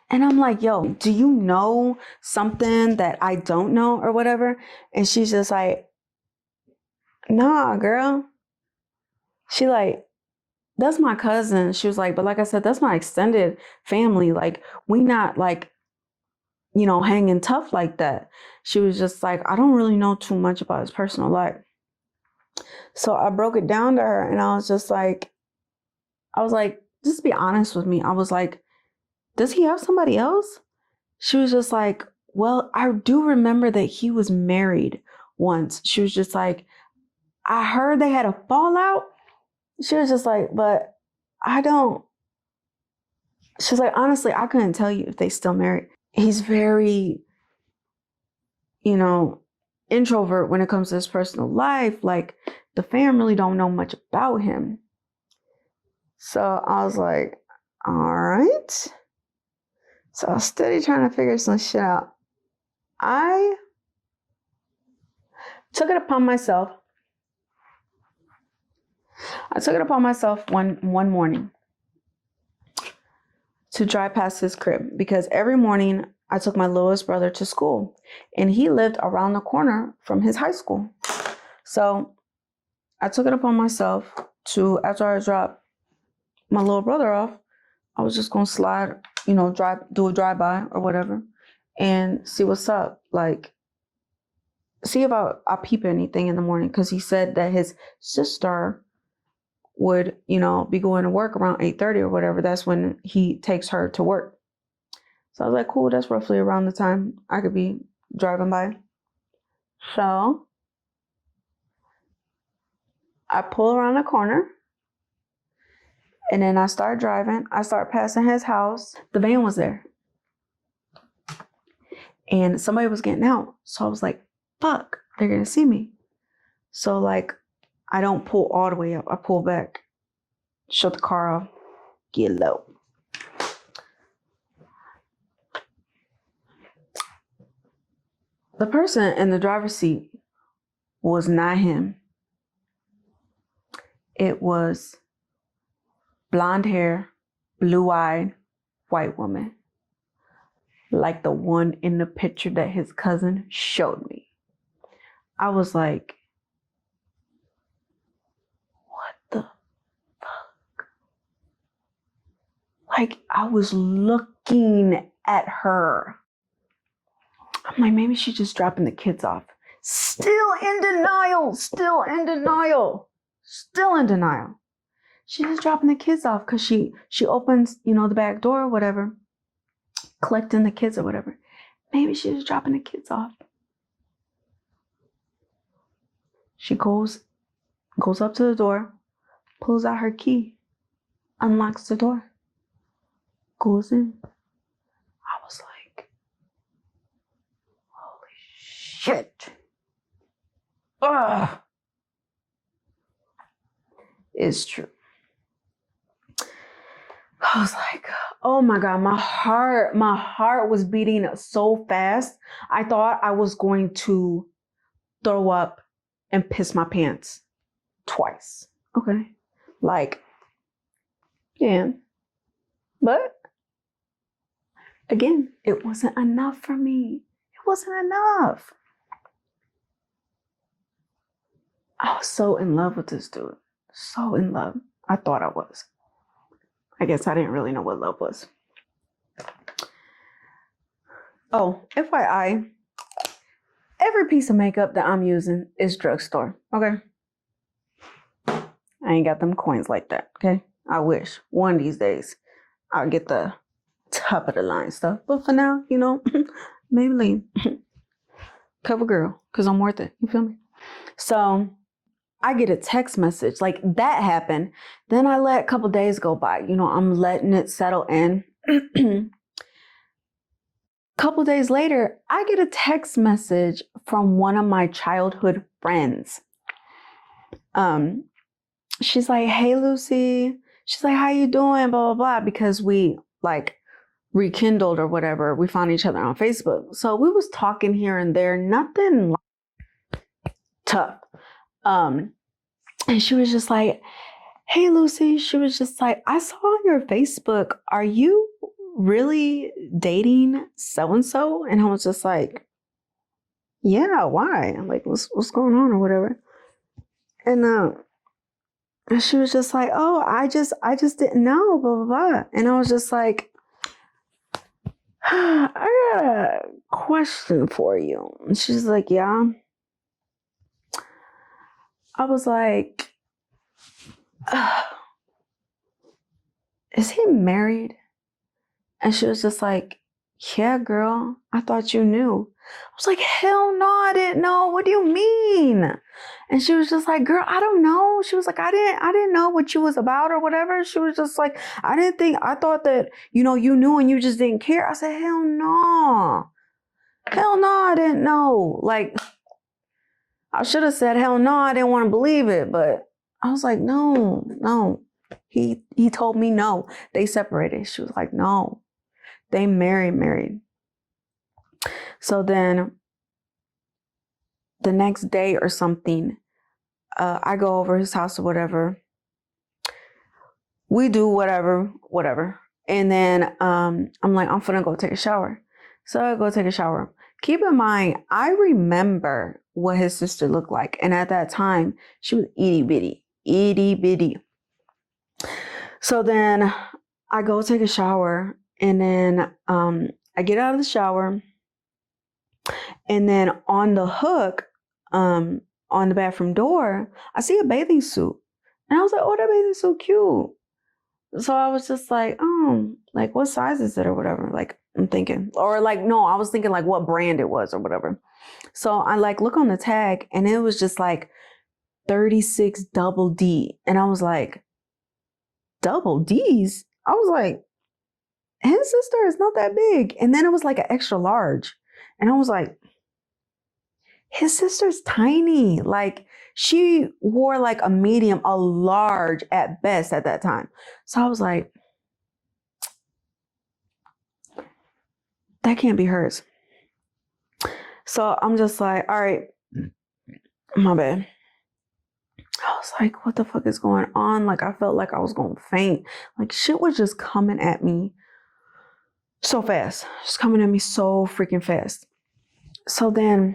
And I'm like, yo, do you know something that I don't know or whatever? And she's just like, nah, girl. She like, that's my cousin. She was like, but like I said, that's my extended family. Like, we not like, you know, hanging tough like that. She was just like, I don't really know too much about his personal life. So I broke it down to her and I was like, just be honest with me. I was like, does he have somebody else? She was just like, well, I do remember that he was married once. She was just like, I heard they had a fallout. She was just like, but I don't. She's like, honestly, I couldn't tell you if they still married. He's very, you know, introvert when it comes to his personal life. Like the fam really don't know much about him. So I was like, all right. So I was steady trying to figure some shit out. I took it upon myself. one morning to drive past his crib because every morning I took my littlest brother to school and he lived around the corner from his high school. So I took it upon myself to, after I dropped my little brother off, I was just going to slide, you know, do a drive-by or whatever and see what's up. Like, see if I peep anything in the morning because he said that his sister would, you know, be going to work around 8:30 or whatever. That's when he takes her to work. So I was like, cool, that's roughly around the time I could be driving by. So I pull around the corner and then I start driving. I start passing his house. The van was there. And somebody was getting out. So I was like, fuck, they're going to see me. So like, I don't pull all the way up. I pull back, shut the car off, get low. The person in the driver's seat was not him. It was blonde hair, blue-eyed, white woman. Like the one in the picture that his cousin showed me. I was like, what the fuck? Like, I was looking at her. I'm like, maybe she's just dropping the kids off. Still in denial. She's just dropping the kids off because she opens, you know, the back door or whatever, collecting the kids or whatever. Maybe she's just dropping the kids off. She goes up to the door, pulls out her key, unlocks the door, goes in. I was like, holy shit. Ugh. is true. I was like, oh my God, my heart was beating so fast. I thought I was going to throw up and piss my pants twice. Okay. Like, yeah. But again, it wasn't enough for me. It wasn't enough. I was so in love with this dude. So in love. I thought I was. I guess I didn't really know what love was. Oh, FYI, every piece of makeup that I'm using is drugstore, okay? I ain't got them coins like that, okay? I wish one of these days I'll get the top of the line stuff. But for now, you know, Maybelline, cover girl, because I'm worth it. You feel me? So I get a text message, like that happened. Then I let a couple days go by. You know, I'm letting it settle in. Couple days later, I get a text message from one of my childhood friends. She's like, hey, Lucy. She's like, how you doing? Blah, blah, blah. Because we like rekindled or whatever. We found each other on Facebook. So we was talking here and there. Nothing tough. And she was just like, hey, Lucy. She was just like, I saw on your Facebook, are you really dating so-and-so? And I was just like, yeah, why? I'm like, what's going on or whatever. And she was just like, oh, I just didn't know, blah, blah, blah. And I was just like, I got a question for you. And she's like, yeah. I was like, is he married? And she was just like, yeah, girl, I thought you knew. I was like, hell no, I didn't know. What do you mean? And she was just like, girl, I don't know. She was like, I didn't know what you was about or whatever. She was just like, I thought that, you know, you knew and you just didn't care. I said, hell no. Hell no, I didn't know. Like, I should have said, hell no, I didn't want to believe it. But I was like, no. He told me no. They separated. She was like, no. They married. So then the next day or something, I go over his house or whatever. We do whatever. And then I'm like, I'm finna go take a shower. So I go take a shower. Keep in mind, I remember what his sister looked like. And at that time, she was itty bitty. So then I go take a shower. And then I get out of the shower. And then on the hook, on the bathroom door, I see a bathing suit. And I was like, oh, that bathing suit cute. So I was just like, oh, like what size is it or whatever? Like I'm thinking, or like, no, I was thinking like what brand it was or whatever. So I like look on the tag and it was just like 36 double D. And I was like, double D's? I was like, his sister is not that big. And then it was like an extra large. And I was like, his sister's tiny. Like she wore like a medium, a large at best at that time. So I was like, that can't be hers. So I'm just like, all right, my bad. I was like, what the fuck is going on? Like I felt like I was going to faint. Like shit was just coming at me so fast. Just coming at me so freaking fast. So then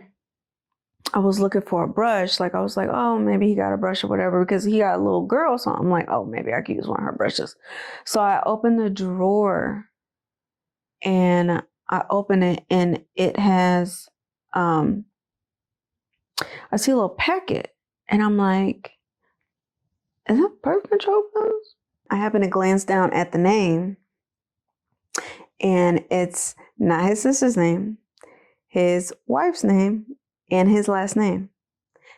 I was looking for a brush. Like I was like, oh, maybe he got a brush or whatever because he got a little girl. So I'm like, oh, maybe I could use one of her brushes. So I opened the drawer and I open it and it has, I see a little packet and I'm like, is that birth control pills? I happen to glance down at the name and it's not his sister's name, his wife's name, and his last name.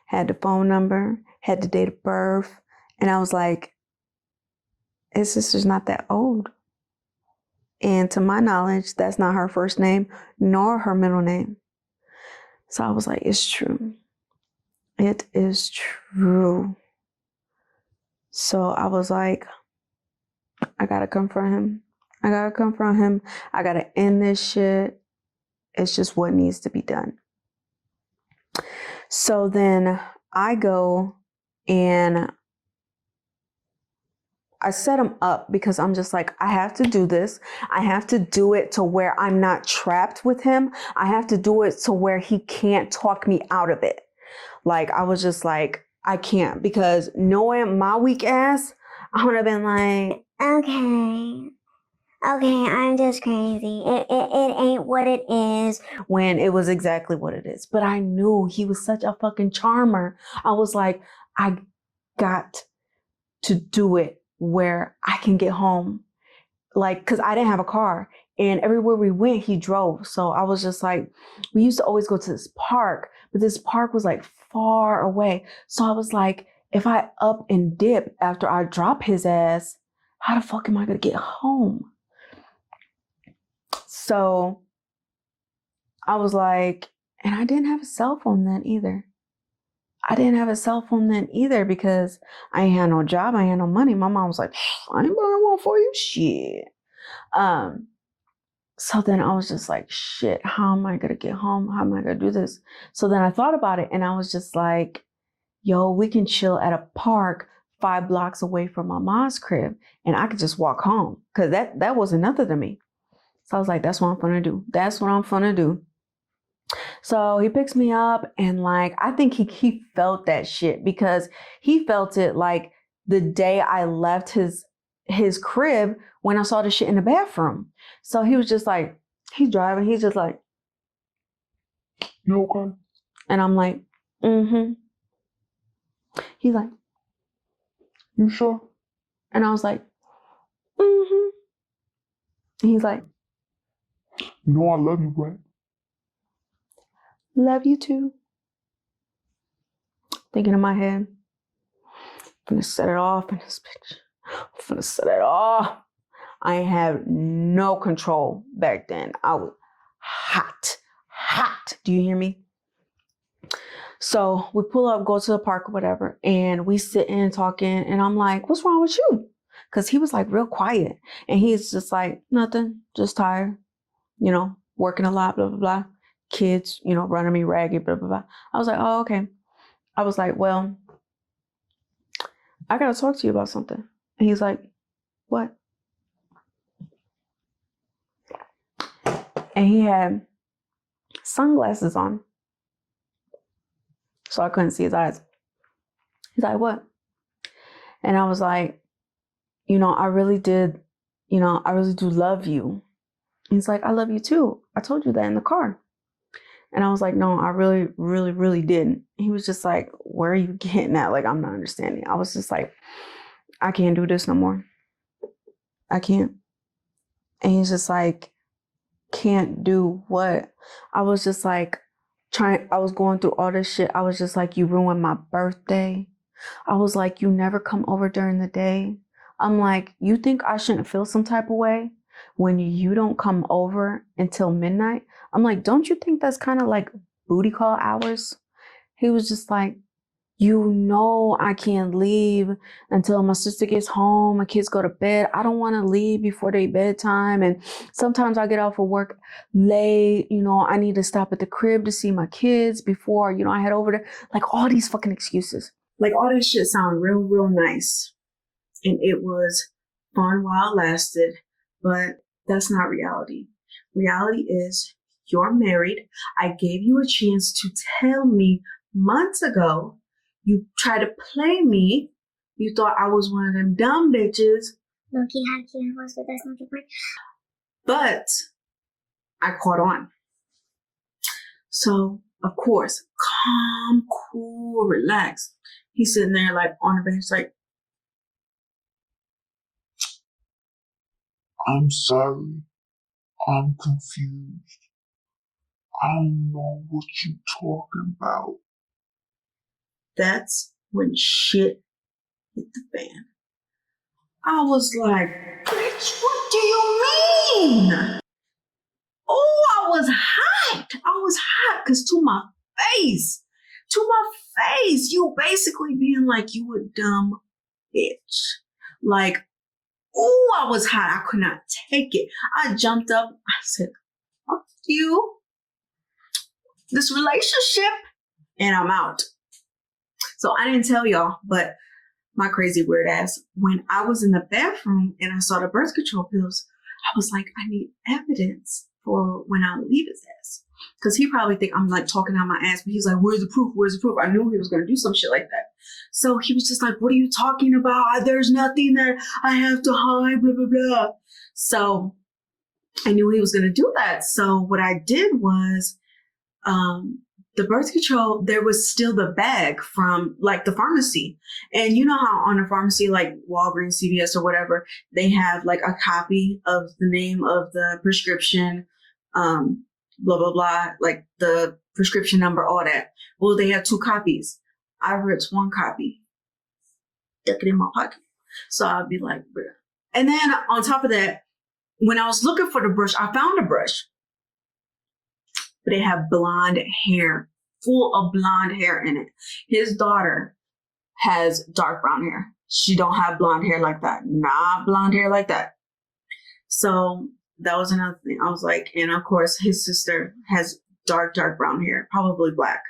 Had the phone number, had the date of birth, and I was like, his sister's not that old. And to my knowledge, that's not her first name nor her middle name. So I was like, it's true. It is true. So I was like, I gotta confront him. I gotta end this shit. It's just what needs to be done. So then I go and I set him up because I'm just like, I have to do this. I have to do it to where I'm not trapped with him. I have to do it to where he can't talk me out of it. Like, I was just like, I can't, because knowing my weak ass, I would have been like, Okay, I'm just crazy. It ain't what it is. when it was exactly what it is. But I knew he was such a fucking charmer. I was like, I got to do it where I can get home. Like, because I didn't have a car. And everywhere we went, he drove. So I was just like, we used to always go to this park, but this park was like far away. So I was like, if I up and dip after I drop his ass, how the fuck am I going to get home? So I was like, and I didn't have a cell phone then either. Because I ain't had no job. I ain't had no money. My mom was like, I ain't buying one for you. Shit. So then I was just like, shit, how am I going to get home? How am I going to do this? So then I thought about it and I was just like, yo, we can chill at a park 5 blocks away from my mom's crib and I could just walk home. Cause that wasn't nothing to me. So I was like, that's what I'm going to do. So he picks me up and like, I think he felt that shit because he felt it like the day I left his crib when I saw the shit in the bathroom. So he was just like, he's driving. He's just like, You okay? and I'm like, mm-hmm. He's like, You sure? and I was like, mm-hmm. And he's like, You know I love you, right? love you too. Thinking in my head, I'm gonna set it off in this bitch. I'm gonna set it off. I had no control back then. I was hot. Do you hear me? So we pull up, go to the park or whatever, and we sit in talking, and I'm like, what's wrong with you? Because he was like real quiet, and he's just like, nothing, just tired, working a lot, blah, blah, blah. Kids, running me ragged, blah, blah, blah. I was like, oh, okay. I was like, well, I gotta talk to you about something. And he's like, what? And he had sunglasses on, so I couldn't see his eyes. He's like, what? And I was like, I really do love you. He's like, I love you too. I told you that in the car. And I was like, no, I really, really, really didn't. He was just like, where are you getting at? Like, I'm not understanding. I was just like, I can't do this no more. I can't. And he's just like, can't do what? I was just like, I was going through all this shit. I was just like, you ruined my birthday. I was like, you never come over during the day. I'm like, you think I shouldn't feel some type of way when you don't come over until midnight? I'm like, don't you think that's kind of like booty call hours? He was just like, I can't leave until my sister gets home, my kids go to bed. I don't want to leave before their bedtime. And sometimes I get off of work late. I need to stop at the crib to see my kids before, I head over there. Like all these fucking excuses. Like all this shit sound real, real nice. And it was fun while it lasted, but that's not reality. Reality is you're married. I gave you a chance to tell me months ago. You tried to play me. You thought I was one of them dumb bitches. Loki had kid was with us, not different. But I caught on. So, of course, calm, cool, relaxed. He's sitting there like on the bench like, I'm sorry. I'm confused. I don't know what you talking about. that's when shit hit the fan. I was like, bitch, what do you mean? Oh, I was hot because to my face, you basically being like, you a dumb bitch. Like, ooh, I was hot. I could not take it. I jumped up. I said, fuck you, this relationship, and I'm out. So I didn't tell y'all, but my crazy weird ass, when I was in the bathroom and I saw the birth control pills, I was like, I need evidence for when I leave his ass. Because he probably think I'm like talking out my ass, but he's like, where's the proof? Where's the proof? I knew he was going to do some shit like that. So he was just like, what are you talking about? There's nothing that I have to hide, blah, blah, blah. So I knew he was going to do that. So what I did was, the birth control, there was still the bag from like the pharmacy. And you know how on a pharmacy like Walgreens, CVS or whatever, they have like a copy of the name of the prescription, blah, blah, blah, like the prescription number, all that. Well, they have 2 copies. I ripped 1 copy, stuck it in my pocket. So I'd be like, bruh. And then on top of that, when I was looking for the brush, I found a brush. But they have blonde hair, full of blonde hair in it. His daughter has dark brown hair. She don't have blonde hair like that. Not blonde hair like that. So that was another thing. I was like, and of course his sister has dark brown hair, probably black,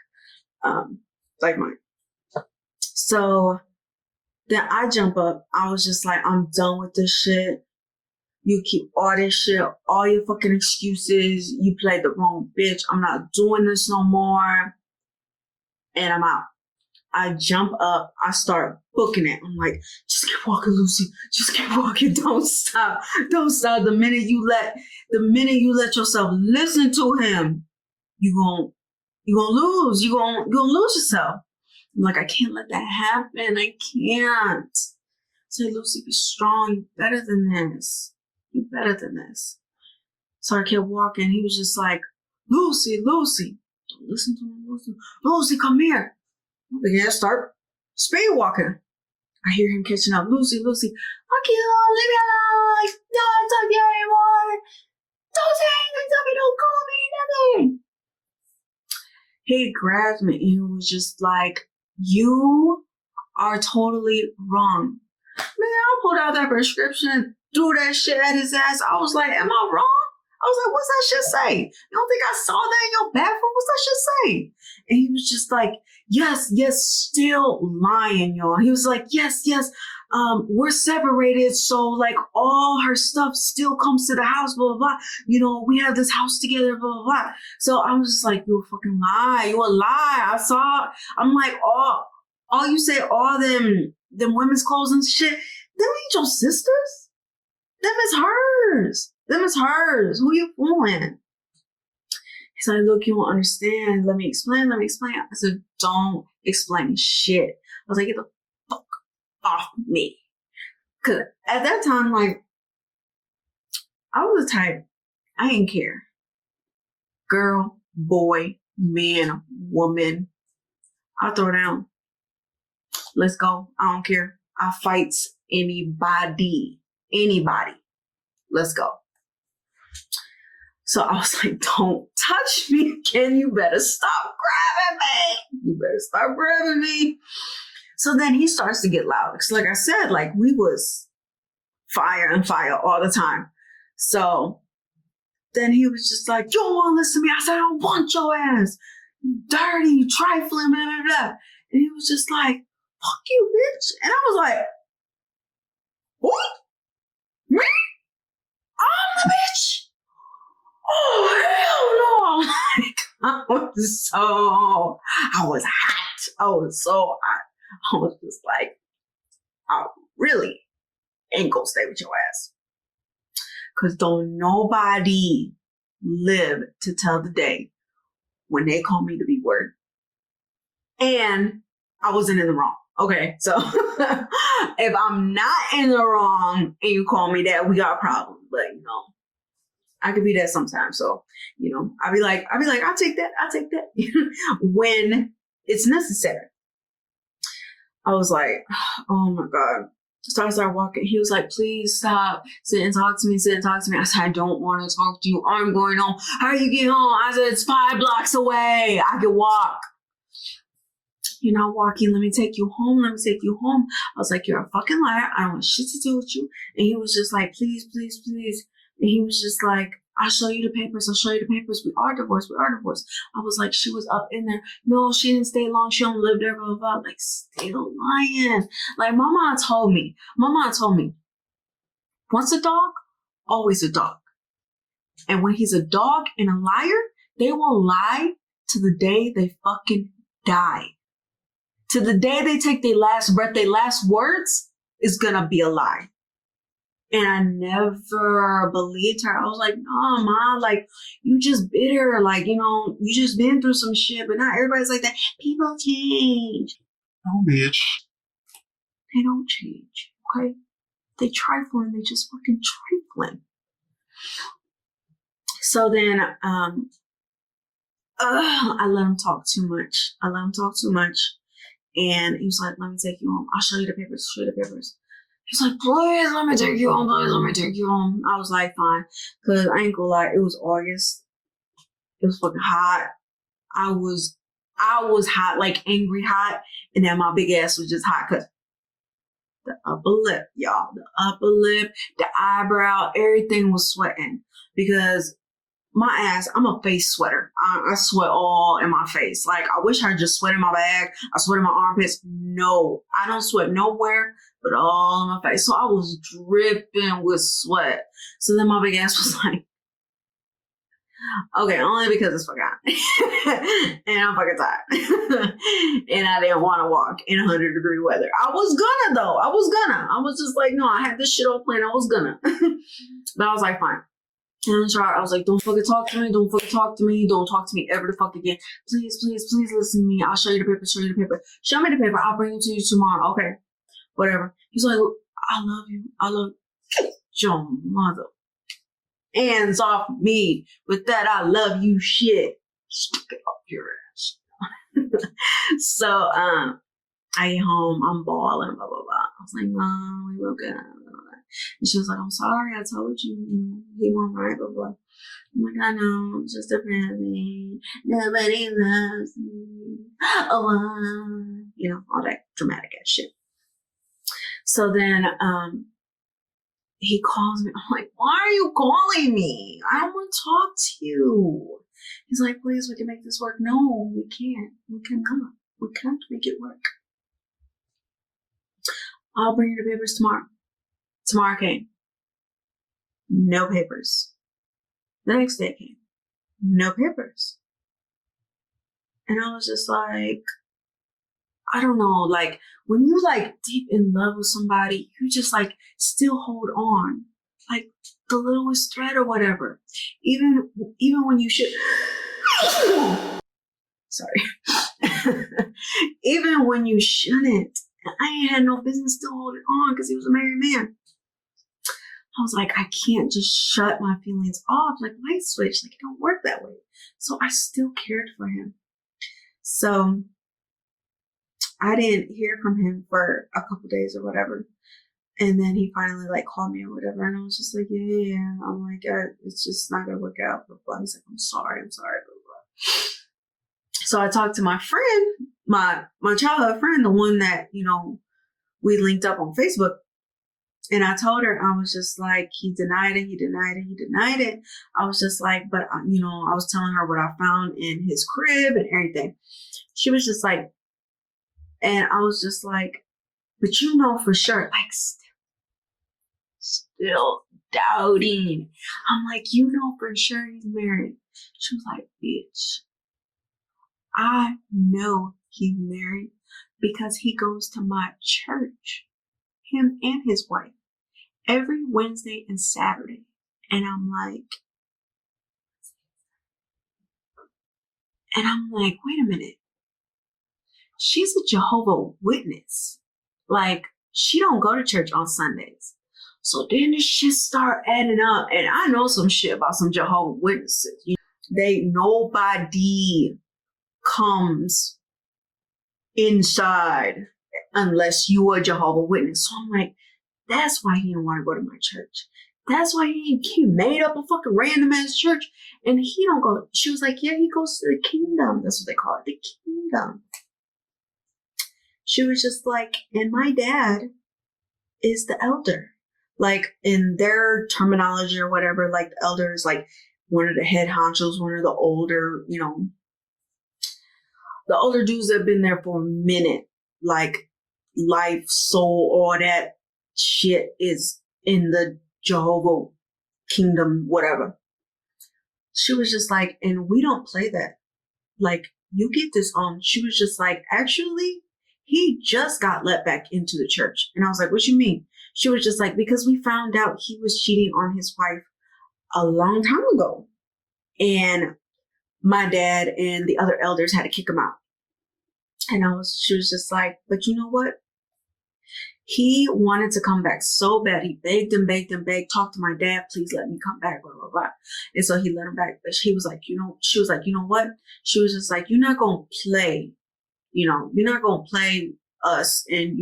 like mine. So then I jump up. I was just like, I'm done with this shit. You keep all this shit, all your fucking excuses. You played the wrong bitch. I'm not doing this no more. And I'm out. I jump up. I start booking it. I'm like, just keep walking, Lucy. Just keep walking. Don't stop. Don't stop. The minute you let yourself listen to him, you gonna lose. You gonna lose yourself. I'm like, I can't let that happen. I can't. Say, Lucy, be strong. You better than this. You better than this. So I kept walking. He was just like, Lucy. Don't listen to him, Lucy. Lucy, come here. I began to start speed walking. I hear him catching up. Lucy. Fuck you. Leave me alone. Don't talk to you anymore. Don't say anything to me. Don't call me nothing. He grabbed me and he was just like, you are totally wrong. Man, I pulled out that prescription, threw that shit at his ass. I was like, am I wrong? I was like, what's that shit say? You don't think I saw that in your bathroom? What's that shit say? And he was just like, yes, still lying, y'all. He was like, yes, we're separated. So like all her stuff still comes to the house, blah, blah, blah. You know, we have this house together, blah, blah, blah. So I was just like, you a fucking lie. You a lie. I saw, I'm like, all you say, all them women's clothes and shit, them ain't your sisters. Them is hers. Who you fooling? He's like, look, you don't understand. Let me explain. I said, don't explain shit. I was like, get the fuck off me. Cause at that time, like, I was the type, I didn't care. Girl, boy, man, woman, I'll throw down. Let's go. I don't care. I fight anybody. Let's go. So I was like, don't touch me again. You better stop grabbing me. So then he starts to get loud. Because like I said, like we was fire and fire all the time. So then he was just like, you don't want to listen to me. I said, I don't want your ass. You dirty, you trifling, blah, blah, blah. And he was just like, fuck you, bitch. And I was like, what? Me? I'm the bitch? Oh, hell no. Like, I was hot. I was so hot. I was just like, I really ain't gonna stay with your ass. Because don't nobody live to tell the day when they call me the B word. And I wasn't in the wrong. Okay, so if I'm not in the wrong and you call me that, we got a problem. But you know, I could be that sometimes. So, you know, I'll be like, I'll take that when it's necessary. I was like, oh my God. So I started walking. He was like, please stop. Sit and talk to me. I said, I don't want to talk to you. I'm going home. How do you get home? I said, it's 5 blocks away. I can walk. you're not walking. Let me take you home. Let me take you home. I was like, you're a fucking liar. I don't want shit to do with you. And he was just like, please, please, please. And he was just like, I'll show you the papers. I'll show you the papers. We are divorced. We are divorced. I was like, she was up in there. No, she didn't stay long. She don't live there, blah, blah, blah. Like, still lying. Like, my mom told me, once a dog, always a dog. And when he's a dog and a liar, they will lie to the day they fucking die. To the day they take their last breath, their last words is gonna be a lie. And I never believed her. I was like, no, Mom, like, you just bitter. Like, you know, you just been through some shit, but not everybody's like that. People change. Oh, bitch. They don't change, okay? They trifling. They just fucking trifling. So then, I let him talk too much. And he was like, let me take you home. I'll show you the papers. He's like, please let me take you home. I was like, fine. Because I ain't gonna lie, it was August. It was fucking hot. I was hot, like angry hot. And then my big ass was just hot because the upper lip, y'all. The upper lip, the eyebrow, everything was sweating. Because my ass, I'm a face sweater. I sweat all in my face. Like, I wish I just sweat in my bag. I sweat in my armpits. No, I don't sweat nowhere but all in my face. So I was dripping with sweat. So then my big ass was like, okay, only because it's fucking hot. And I'm fucking tired. And I didn't want to walk in 100-degree weather. I was gonna, though. I was just like, no, I had this shit all planned. I was gonna. But I was like, fine. And I was like, don't fucking talk to me. Don't talk to me ever the fuck again. Please listen to me. I'll show you the paper. Show me the paper. I'll bring it to you tomorrow. Okay. Whatever. He's like, I love you. Your mother. Hands off me with that I love you shit. Stick it up your ass. So, I get home. I'm bawling, blah, blah, blah. I was like, Mom, we broke up. And she was like, I'm sorry, I told you, he won't right, blah, blah. I'm like, I know, it's just a family. Nobody loves me. Oh, all that dramatic ass shit. So then, he calls me. I'm like, why are you calling me? I don't want to talk to you. He's like, please, we can make this work. No, we can't. We cannot. We can't make it work. I'll bring you the papers tomorrow. Tomorrow came. No papers. The next day came. No papers. And I was just like, I don't know, like, when you like deep in love with somebody, you just like still hold on. Like the littlest thread or whatever. Even when you should sorry. Even when you shouldn't. I ain't had no business still holding on because he was a married man. I was like, I can't just shut my feelings off like light switch. Like, it don't work that way. So I still cared for him. So I didn't hear from him for a couple days or whatever. And then he finally like called me or whatever. And I was just like, yeah. I'm like, it's just not going to work out. Blah, blah. He's like, I'm sorry. Blah, blah. So I talked to my friend, my childhood friend, the one that, we linked up on Facebook. And I told her, I was just like, he denied it. I was just like, but, I was telling her what I found in his crib and everything. She was just like, and I was just like, but for sure, like, still doubting. I'm like, for sure he's married. She was like, bitch, I know he's married because he goes to my church. Him and his wife, every Wednesday and Saturday. And I'm like, wait a minute. She's a Jehovah's Witness. Like, she don't go to church on Sundays. So then this shit start adding up. And I know some shit about some Jehovah's Witnesses. Nobody comes inside unless you are a Jehovah's Witness. So I'm like, that's why he didn't want to go to my church. That's why he made up a fucking random ass church. And he don't go. She was like, yeah, he goes to the kingdom. That's what they call it, the kingdom. She was just like, and my dad is the elder. Like in their terminology or whatever, like the elder is like one of the head honchos, one of the older, the older dudes that have been there for a minute, like life, soul, all that shit is in the Jehovah kingdom, whatever. She was just like, and we don't play that. Like, you get this on. She was just like, actually, he just got let back into the church. And I was like, what you mean? She was just like, because we found out he was cheating on his wife a long time ago. And my dad and the other elders had to kick him out. And she was just like, but you know what? He wanted to come back so bad. He begged and begged and begged, talked to my dad, please let me come back, blah, blah, blah. And so he let him back. But she was like, you know what? She was just like, you're not going to play, you're not going to play us and,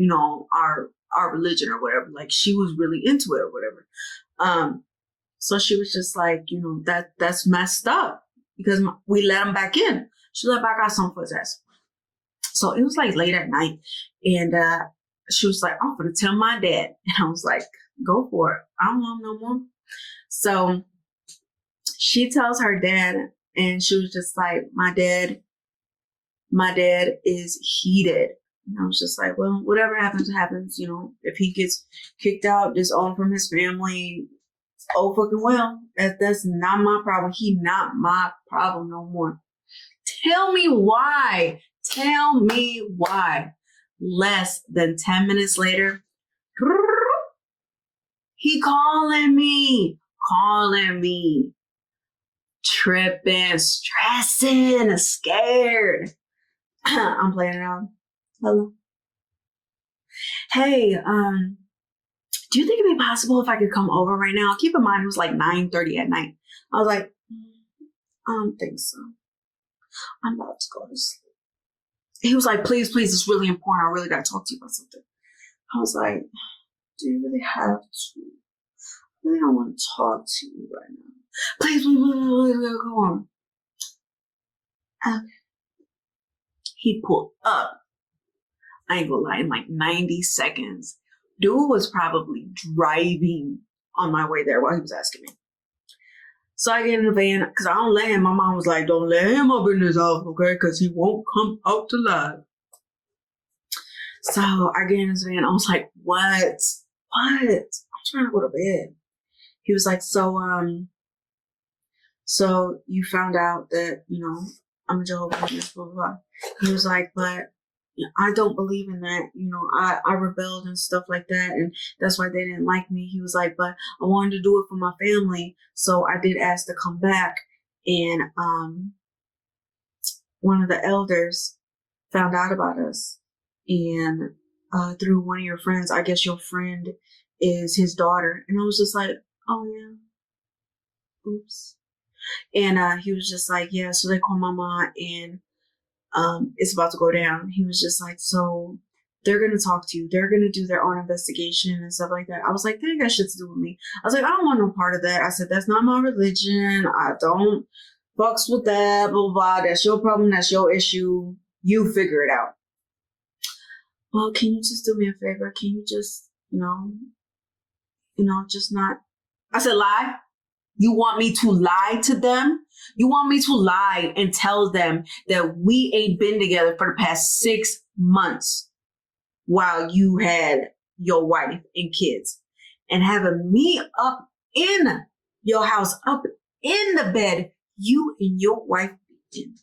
our religion or whatever. Like she was really into it or whatever. So she was just like, that's messed up because we let him back in. She let back our son for his ass. So it was like late at night and, she was like, I'm going to tell my dad. And I was like, go for it. I don't want him no more. So she tells her dad and she was just like, my dad is heated. And I was just like, well, whatever happens, happens. If he gets kicked out, disowned from his family, oh fucking well. That's not my problem. He not my problem no more. Tell me why. Tell me why. Less than 10 minutes later, he calling me, tripping, stressing, scared. I'm playing it out. Hello. Hey, do you think it'd be possible if I could come over right now? Keep in mind, it was like 9:30 at night. I was like, I don't think so. I'm about to go to sleep. He was like, please, it's really important. I really got to talk to you about something. I was like, do you really have to? I really don't want to talk to you right now. Please, go on. Okay. He pulled up. I ain't gonna lie, in like 90 seconds. Dude was probably driving on my way there while he was asking me. So I get in the van, because I don't let him. My mom was like, don't let him up in this house, okay? Because he won't come out alive. So I get in his van. I was like, what? I'm trying to go to bed. He was like, so you found out that, I'm a Jehovah's Witness, blah, blah, blah. He was like, but I don't believe in that. I rebelled and stuff like that. And that's why they didn't like me. He was like, but I wanted to do it for my family. So I did ask to come back. And one of the elders found out about us. And through one of your friends, I guess your friend is his daughter. And I was just like, oh, yeah. Oops. And he was just like, yeah. So they called mama and it's about to go down. He was just like, so they're going to talk to you. They're going to do their own investigation and stuff like that. I was like, that ain't got shit to do with me. I was like, I don't want no part of that. I said, that's not my religion. I don't fucks with that, blah, blah, blah. That's your problem. That's your issue. You figure it out. Well, can you just do me a favor? Can you just, just not. I said, lie? You want me to lie to them? You want me to lie and tell them that we ain't been together for the past 6 months while you had your wife and kids and having me up in your house, up in the bed, you and your wife in.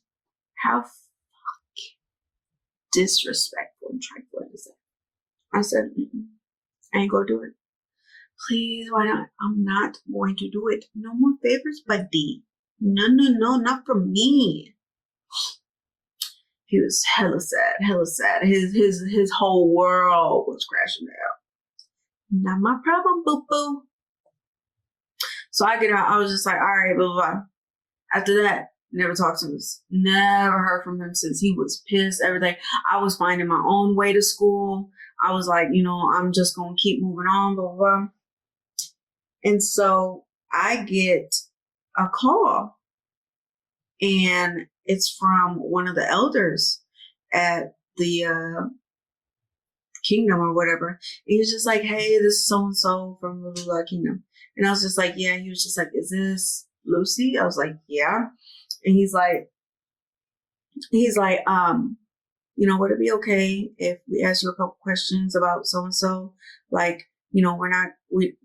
How fucking disrespectful and trifling is that? I said, I ain't gonna do it. Please, why not? I'm not going to do it. No more favors, buddy. No, not from me. He was hella sad. His whole world was crashing down. Not my problem, boo-boo. So I get out. I was just like, all right, blah, blah, blah. After that, never talked to him. Never heard from him since. He was pissed, everything. I was finding my own way to school. I was like, I'm just going to keep moving on, blah, blah, blah. And so I get a call and it's from one of the elders at the Kingdom or whatever. And he was just like, hey, this is so and so from Lula Kingdom. And I was just like, yeah. He was just like, is this Lucy? I was like, yeah. And he's like, you know, would it be okay if we ask you a couple questions about so and so? Like, you know, we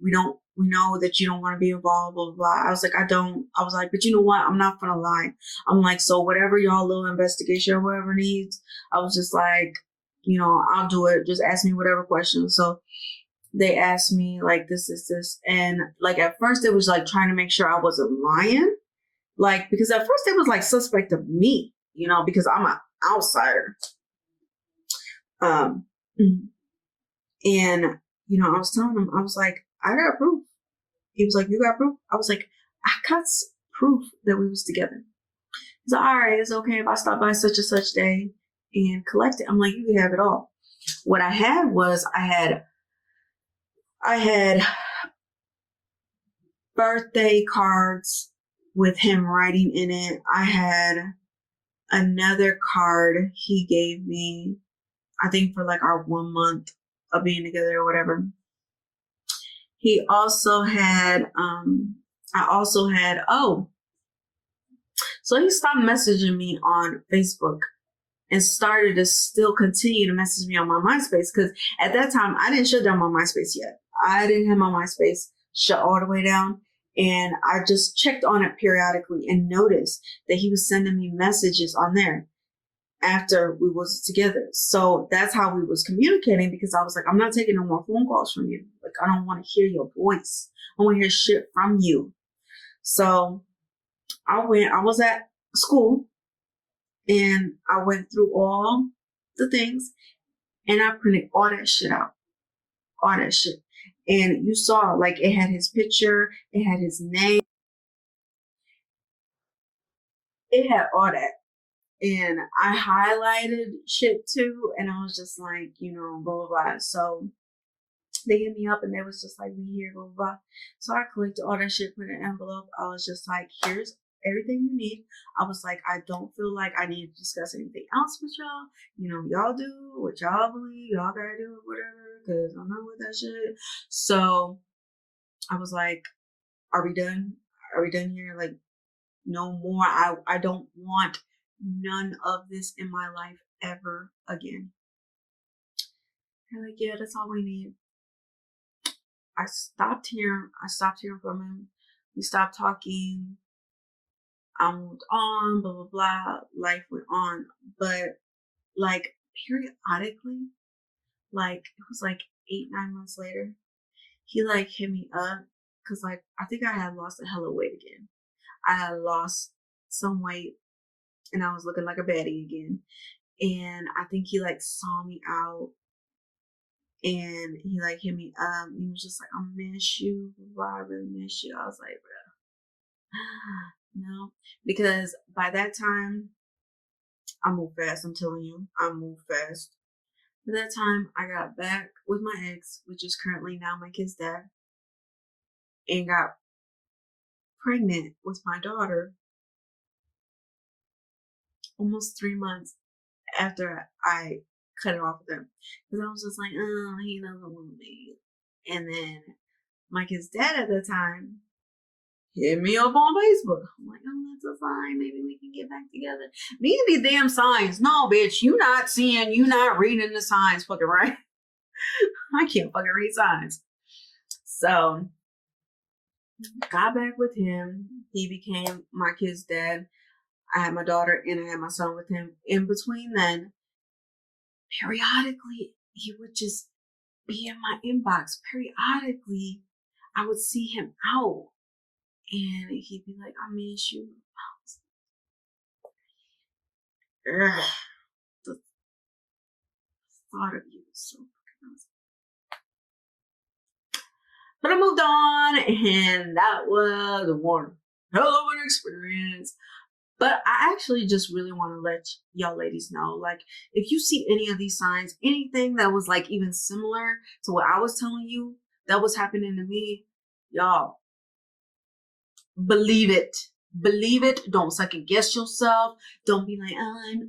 know that you don't want to be involved, blah, blah, blah. I was like, I was like, but you know what? I'm not gonna lie. I'm like, so whatever y'all little investigation or whatever needs, I was just like, you know, I'll do it. Just ask me whatever questions. So they asked me like this. And like at first it was like trying to make sure I wasn't lying. Like, because at first it was like suspect of me, you know, because I'm an outsider. And, you know, I was telling him, I was like, I got proof. He was like, you got proof? I was like, I got proof that we was together. He's like, all right, it's okay if I stop by such and such day and collect it. I'm like, you can have it all. What I had was I had birthday cards with him writing in it. I had another card he gave me, I think for like our 1 month of being together or whatever. He also had, so he stopped messaging me on Facebook and started to still continue to message me on my MySpace. Because at that time, I didn't shut down my MySpace yet. I didn't have my MySpace shut all the way down. And I just checked on it periodically and noticed that he was sending me messages on there after we was together. So that's how we was communicating, because I was like, I'm not taking no more phone calls from you. Like, I don't want to hear your voice. I want to hear shit from you. So I was at school and I went through all the things and I printed all that shit out. All that shit. And you saw, like, it had his picture, it had his name, it had all that. And I highlighted shit too, and I was just like, you know, blah, blah, blah. So they hit me up and they was just like, we here, blah, blah, blah. So I collected all that shit, put in an envelope. I was just like, here's everything you need. I was like, I don't feel like I need to discuss anything else with y'all. You know, y'all do what y'all believe. Y'all gotta do whatever, because I'm not with that shit. So I was like, are we done? Are we done here? Like, no more. I don't want none of this in my life ever again. And like, yeah, that's all we need. I stopped hearing from him. We stopped talking. I moved on, blah, blah, blah. Life went on. But like periodically, like it was like 8-9 months later, he like hit me up. Cause like, I think I had lost a hella weight again. I had lost some weight and I was looking like a baddie again. And I think he like saw me out and he like hit me up. He was just like, I miss you. I really miss you. I was like, bro, no. Because by that time, I moved fast. I'm telling you, I moved fast. By that time, I got back with my ex, which is currently now my kid's dad, and got pregnant with my daughter almost 3 months after I cut it off with him. Because I was just like, oh, he doesn't want me. And then my kid's dad at the time hit me up on Facebook. I'm like, oh, that's a sign. Maybe we can get back together. Me and these damn signs. No, bitch, you not seeing, you not reading the signs, fucking right? I can't fucking read signs. So, got back with him. He became my kid's dad. I had my daughter and I had my son with him. In between then, periodically, he would just be in my inbox. Periodically, I would see him out. And he'd be like, I miss you. Ugh. The thought of you is so fucking awesome. But I moved on, and that was one hell of an experience. But I actually just really want to let y'all ladies know, like, if you see any of these signs, anything that was like even similar to what I was telling you that was happening to me, y'all, believe it. Believe it. Don't second guess yourself. Don't be like,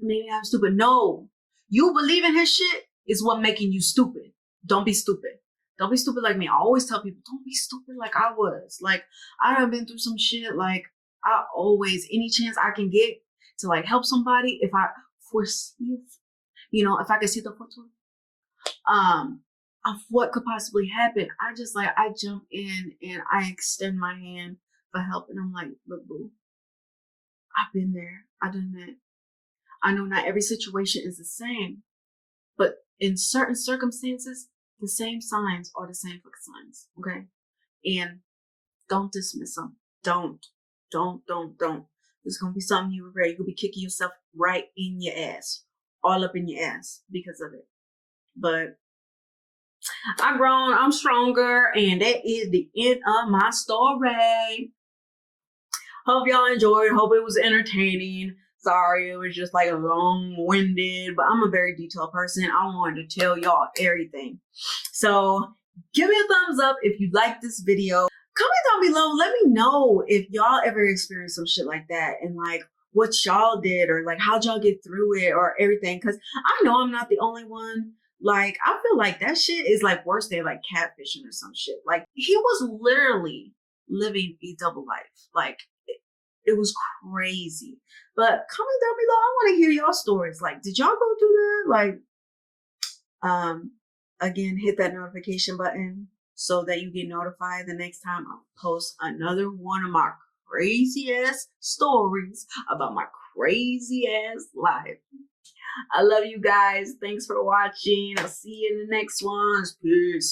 maybe I'm stupid. No. You believe in his shit, is what making you stupid. Don't be stupid. Don't be stupid like me. I always tell people, don't be stupid like I was. Like, I done been through some shit. Like, I always, any chance I can get to like help somebody, if I foresee, you know, if I can see the photo, of what could possibly happen, I jump in and I extend my hand for help. And I'm like, look, boo, I've been there. I've done that. I know not every situation is the same, but in certain circumstances, the same signs are the same fucking signs, okay? And don't dismiss them. Don't. There's gonna be something you regret. You're gonna be kicking yourself right in your ass, all up in your ass because of it. But I've grown, I'm stronger, and that is the end of my story. Hope y'all enjoyed. Hope it was entertaining. Sorry, it was just like long-winded, but I'm a very detailed person. I wanted to tell y'all everything. So give me a thumbs up if you like this video. Comment down below. Let me know if y'all ever experienced some shit like that and like what y'all did or like how'd y'all get through it or everything. Because I know I'm not the only one. Like, I feel like that shit is like worse than like catfishing or some shit. Like, he was literally living a double life. Like, it was crazy. But comment down below. I want to hear y'all stories. Like, did y'all go through that? Like, again, hit that notification button so that you get notified the next time I post another one of my crazy ass stories about my crazy ass life. I love you guys. Thanks for watching. I'll see you in the next ones. Peace.